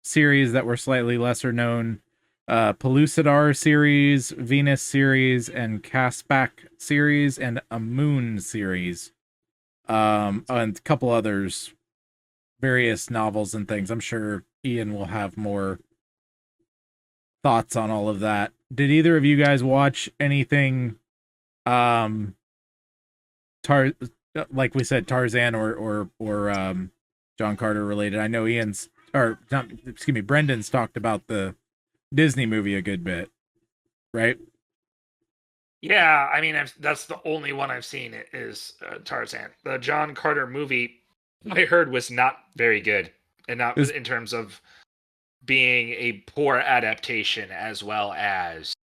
series that were slightly lesser known, Pellucidar series, Venus series, and Caspak series, and a Moon series. And a couple others, various novels and things. I'm sure Ian will have more thoughts on all of that. Did either of you guys watch anything like we said, Tarzan or John Carter related? I know Brendan's talked about the Disney movie a good bit, right? Yeah, I mean, that's the only one I've seen is Tarzan. The John Carter movie I heard was not very good, and not in terms of being a poor adaptation, as well as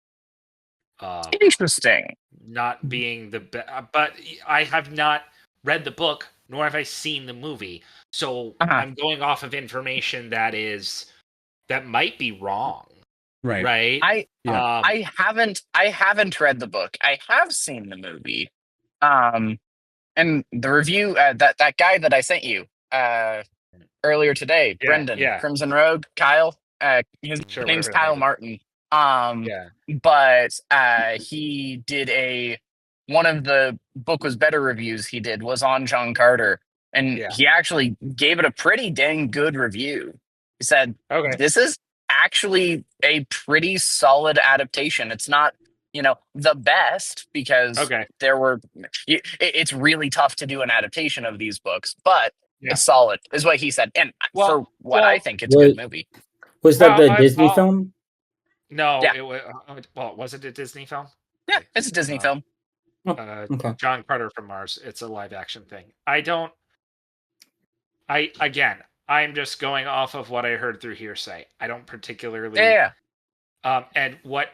interesting, not being the best. But I have not read the book, nor have I seen the movie, so I'm going off of information that might be wrong. Right. Right. I haven't read the book. I have seen the movie. And the review, that guy that I sent you earlier today, Brendan, Crimson Rogue, Kyle. His name's Kyle Martin. But he did one of the book was better reviews he did was on John Carter, and he actually gave it a pretty dang good review. He said, "This is actually a pretty solid adaptation. It's not, the best, because it's really tough to do an adaptation of these books, but it's solid," is what he said. And for what I think, it's a good movie. Was that the Disney film? No, it was. Was it a Disney film? Yeah, it's a Disney film. John Carter from Mars. It's a live action thing. I'm just going off of what I heard through hearsay. I don't particularly. Yeah. And what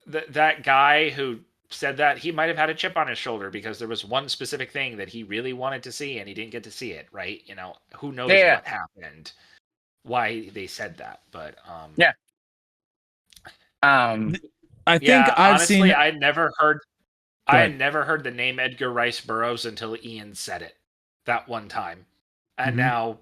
that guy who said that, he might have had a chip on his shoulder because there was one specific thing that he really wanted to see and he didn't get to see it. Right? Who knows what happened, why they said that, but I think honestly, seen. I had never heard the name Edgar Rice Burroughs until Ian said it. that one time, and Mhm. now,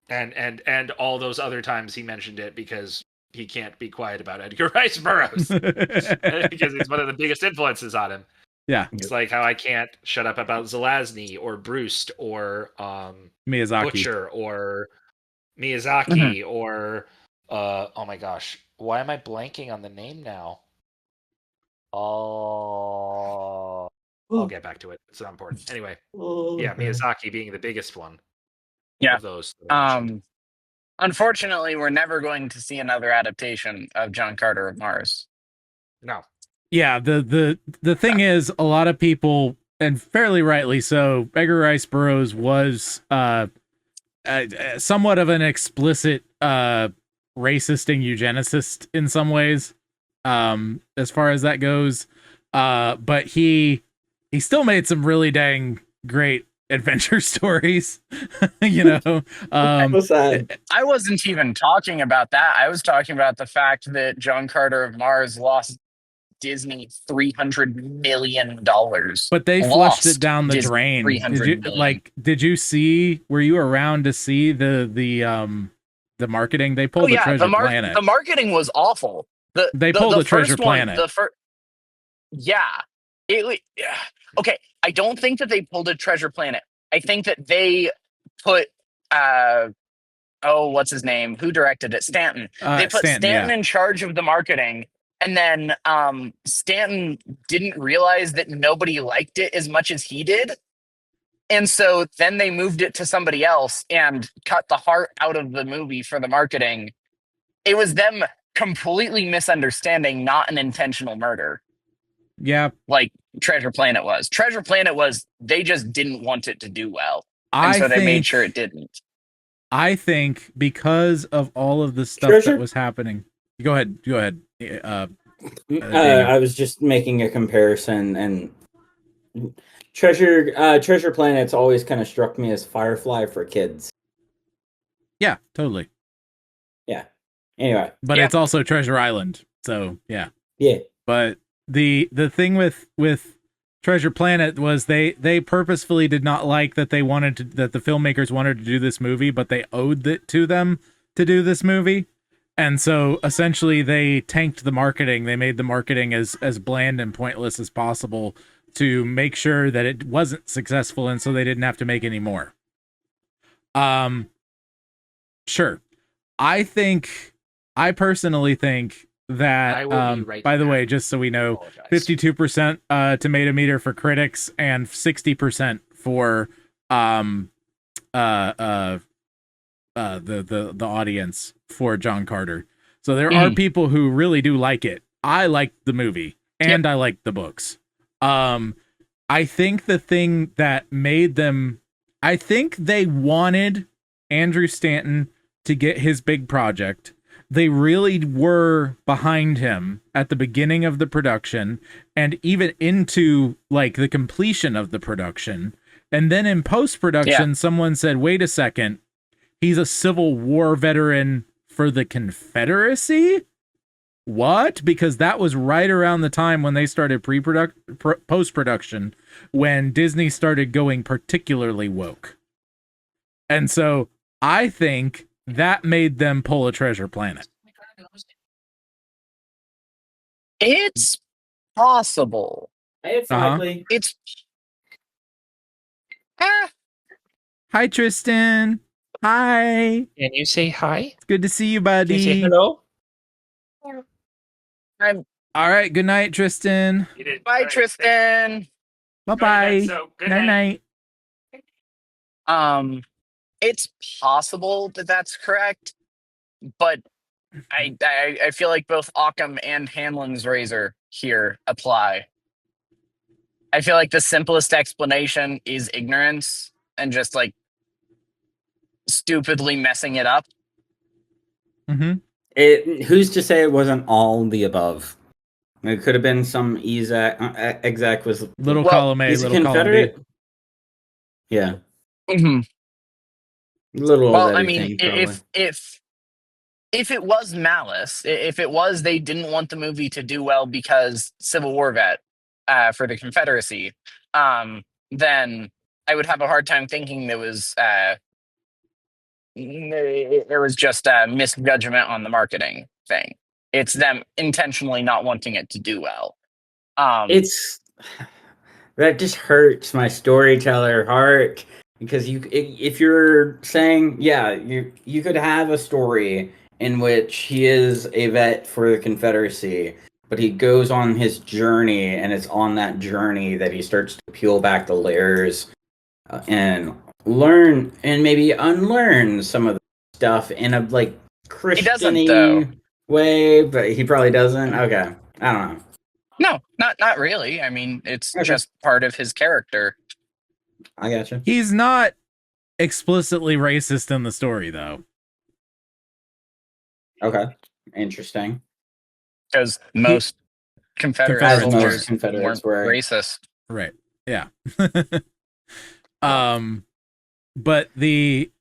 and all those other times he mentioned it because he can't be quiet about Edgar Rice Burroughs because he's one of the biggest influences on him. Yeah, It's like how I can't shut up about Zelazny or Brust or Miyazaki. Butcher or Miyazaki or oh my gosh, why am I blanking on the name now? Oh, I'll get back to it. It's not important. Anyway, yeah, Miyazaki being the biggest one Yeah. of those. that I mentioned. Unfortunately, we're never going to see another adaptation of John Carter of Mars. No. Yeah, the thing is, a lot of people, and fairly rightly so, Edgar Rice Burroughs was somewhat of an explicit racist and eugenicist in some ways, as far as that goes. But he still made some really dang great adventure stories. You know, What's that? I wasn't even talking about that. I was talking about the fact that John Carter of Mars lost Disney $300 million. but they flushed it down the Disney drain. $300 million. Did you see? Were you around to see the marketing? They pulled the Treasure Planet. The marketing was awful. They pulled the Treasure first one, Planet. Yeah. Okay, I don't think that they pulled a Treasure Planet. I think that they put what's his name? Who directed it? Stanton. They put Stanton in charge of the marketing, and then Stanton didn't realize that nobody liked it as much as he did. And so then they moved it to somebody else and cut the heart out of the movie for the marketing. It was them completely misunderstanding, not an intentional murder. Yeah. Like Treasure Planet was. Treasure Planet was, they just didn't want it to do well. And so they made sure it didn't. I think because of all of the stuff that was happening. Go ahead. I was just making a comparison, and Treasure Planet's always kind of struck me as Firefly for kids. Yeah, totally. Yeah. Anyway, but it's also Treasure Island, so yeah. Yeah. But the thing with Treasure Planet was they purposefully did not like that the filmmakers wanted to do this movie, but they owed it to them to do this movie. And so essentially they tanked the marketing. They made the marketing as bland and pointless as possible to make sure that it wasn't successful, and so they didn't have to make any more. Sure. I personally think that, by the way, just so we know, 52% tomato meter for critics and 60% for the audience for John Carter. So there are people who really do like it. I like the movie and I like the books. I think the thing that made them, I think they wanted Andrew Stanton to get his big project. They really were behind him at the beginning of the production and even into like the completion of the production. And then in post-production, someone said, wait a second, he's a Civil War veteran for the Confederacy? What? Because that was right around the time when they started post-production, when Disney started going particularly woke. And so I think that made them pull a Treasure Planet. It's possible. It's likely. It's Hi, Tristan. Hi. Can you say hi? It's good to see you, buddy. Can you say hello? All right. Good night, Tristan. Bye, Tristan. Bye-bye. Night-night. It's possible that that's correct, but I feel like both Occam and Hanlon's razor here apply. I feel like the simplest explanation is ignorance and just like stupidly messing it up. Who's to say it wasn't all the above? It could have been some exec was little column A, little Confederate. Column B. Yeah. Mm-hmm. Little. Well, I mean, if it was malice, if it was they didn't want the movie to do well because Civil War vet for the Confederacy, then I would have a hard time thinking there was just a misjudgment on the marketing thing. It's them intentionally not wanting it to do well. It's that just hurts my storyteller heart because if you're saying, yeah, you could have a story in which he is a vet for the Confederacy, but he goes on his journey, and it's on that journey that he starts to peel back the layers and learn and maybe unlearn some of the stuff in a like He doesn't, though. Christiany way, but he probably doesn't. Okay, I don't know. No, not really. I mean, it's Okay. just part of his character. I gotcha. He's not explicitly racist in the story, though. Okay, interesting. Because most Confederate As most soldiers Confederates weren't were. racist. Right. Yeah. But the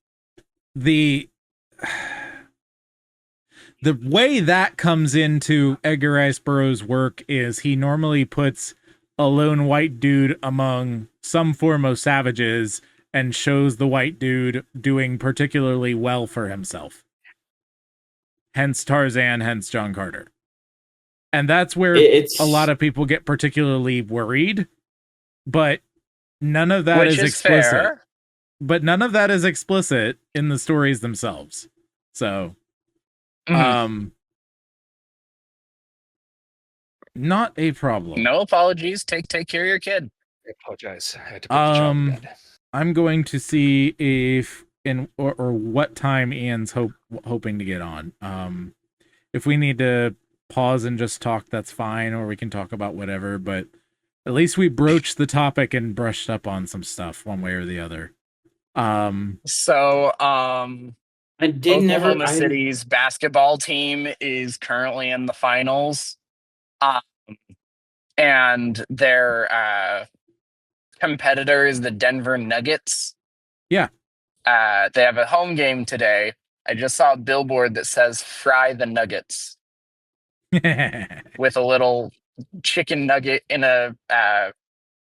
way that comes into Edgar Rice Burroughs' work is he normally puts a lone white dude among some form of savages and shows the white dude doing particularly well for himself. Hence Tarzan, hence John Carter. And that's where It's a lot of people get particularly worried, but none of that Which is is explicit. fair. But none of that is explicit in the stories themselves. So, Mhm. not a problem. No apologies. Take care of your kid. I apologize. I had to put the child to bed. I'm going to see if or what time Ian's hoping to get on. If we need to pause and just talk, that's fine, or we can talk about whatever, but at least we broached the topic and brushed up on some stuff one way or the other. So, I did Oklahoma City's basketball team is currently in the finals. And their competitor is the Denver Nuggets. Yeah. They have a home game today. I just saw a billboard that says "Fry the Nuggets" with a little chicken nugget in a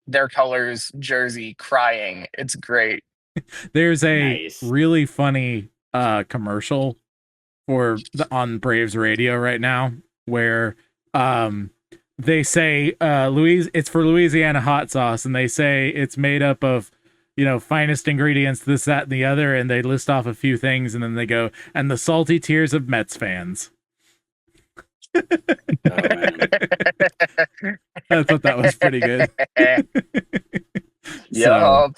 their colors jersey crying. It's great. There's a Nice. really funny commercial on Braves radio right now where they say it's for Louisiana hot sauce, and they say it's made up of, finest ingredients, this, that, and the other, and they list off a few things, and then they go, and the salty tears of Mets fans. Oh, man. I thought that was pretty good. Yeah.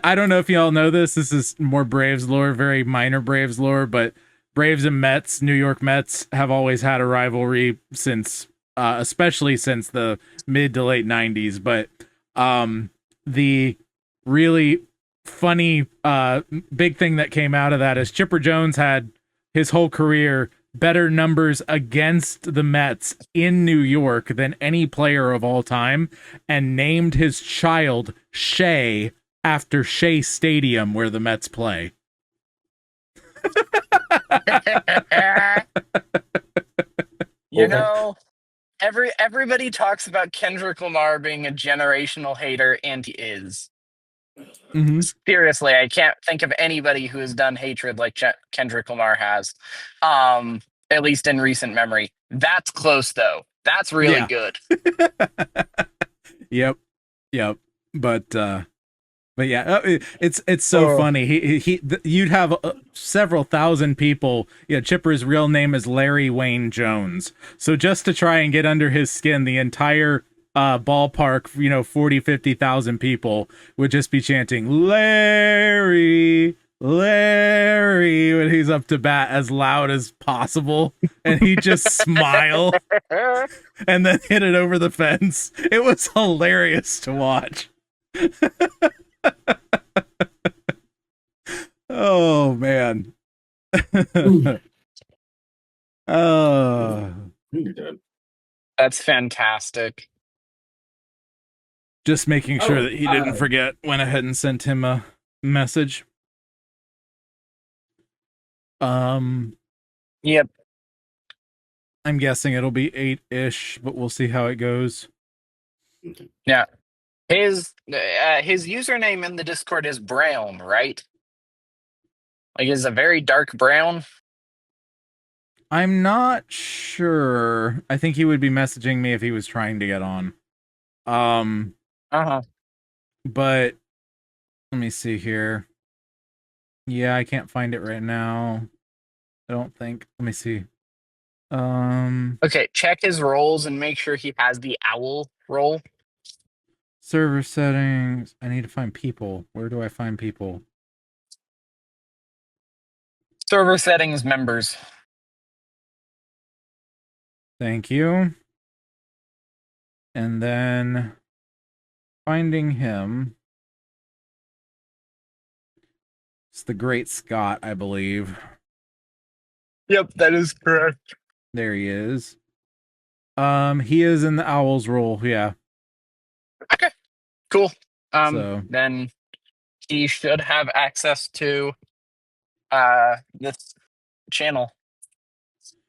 I don't know if y'all know this. This is more Braves lore, very minor Braves lore, but Braves and Mets, New York Mets, have always had a rivalry since, especially since the mid to late 90s. But the really funny big thing that came out of that is Chipper Jones had his whole career better numbers against the Mets in New York than any player of all time, and named his child Shea after Shea Stadium where the Mets play. You know, everybody talks about Kendrick Lamar being a generational hater, and he is. Mm-hmm. Seriously, I can't think of anybody who has done hatred like Kendrick Lamar has, at least in recent memory. That's close, though. That's really good. Yep. But yeah, it's so funny. You'd have several thousand people. Chipper's real name is Larry Wayne Jones. So just to try and get under his skin, the entire ballpark, 40, 50,000 people would just be chanting Larry when he's up to bat as loud as possible, and he'd just smile and then hit it over the fence. It was hilarious to watch. Oh man. Oh, That's fantastic. just making sure that he didn't forget. Went ahead and sent him a message. Yep. I'm guessing it'll be 8-ish, but we'll see how it goes. Yeah. His username in the Discord is brown, right? Like, it's a very dark brown. I'm not sure. I think he would be messaging me if he was trying to get on. Uh-huh. But let me see here. Yeah, I can't find it right now. I don't think. Let me see. Okay, check his roles and make sure he has the owl role. Server settings. I need to find people. Where do I find people? Server settings members. Thank you. And then finding him. It's the Great Scott, I believe. Yep, that is correct. There he is. He is in the Owl's role, yeah. Okay, cool. So Then he should have access to this channel,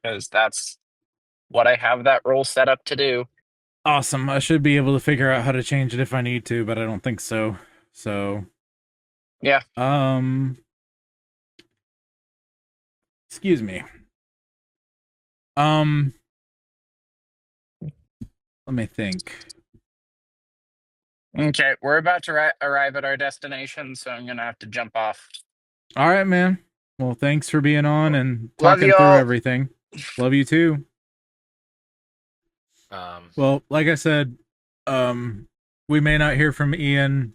because that's what I have that role set up to do. awesome. I should be able to figure out how to change it if I need to, but I don't think so. So yeah. Excuse me. Let me think. Okay, we're about to arrive at our destination, so I'm gonna have to jump off. All right, man. Well, thanks for being on and Love talking through y'all. everything. Love you too. Well, like I said, we may not hear from Ian.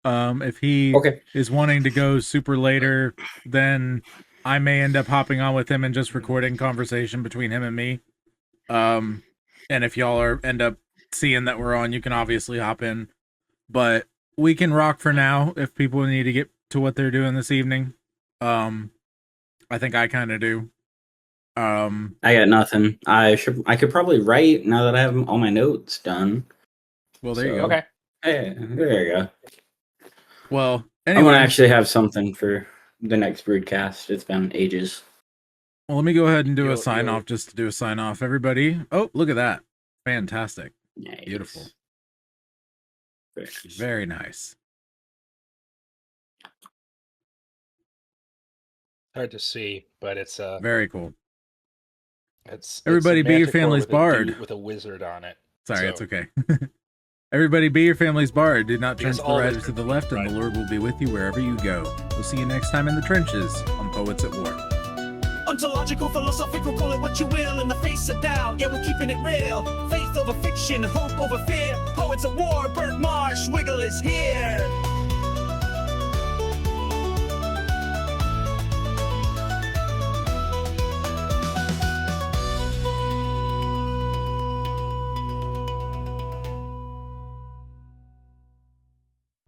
If he is wanting to go super later, then I may end up hopping on with him and just recording conversation between him and me. And if y'all end up seeing that we're on, you can obviously hop in. But we can rock for now if people need to get to what they're doing this evening. I think I kind of do. I got nothing. I could probably write now that I have all my notes done. Well, there you go. Okay. Hey, there you go. Well, anyway, I'm gonna actually have something for the next broadcast. It's been ages. Well, let me go ahead and do a sign off just to do a sign off, everybody. Oh, look at that. Fantastic. Nice. Beautiful. Very nice. Very nice. Hard to see, but it's very cool. It's everybody a be your manticore family's with a bard dude with a wizard on it. Sorry, So- it's okay. Everybody be your family's bard. Do not turn Because to the all right or wizards to the are left, and right. the Lord will be with you wherever you go. We'll see you next time in the trenches on Poets at War. Ontological, philosophical, call it what you will. In the face of doubt, yeah, we're keeping it real. Faith over fiction, hope over fear. Poets of war, Bert Marshwiggle is here.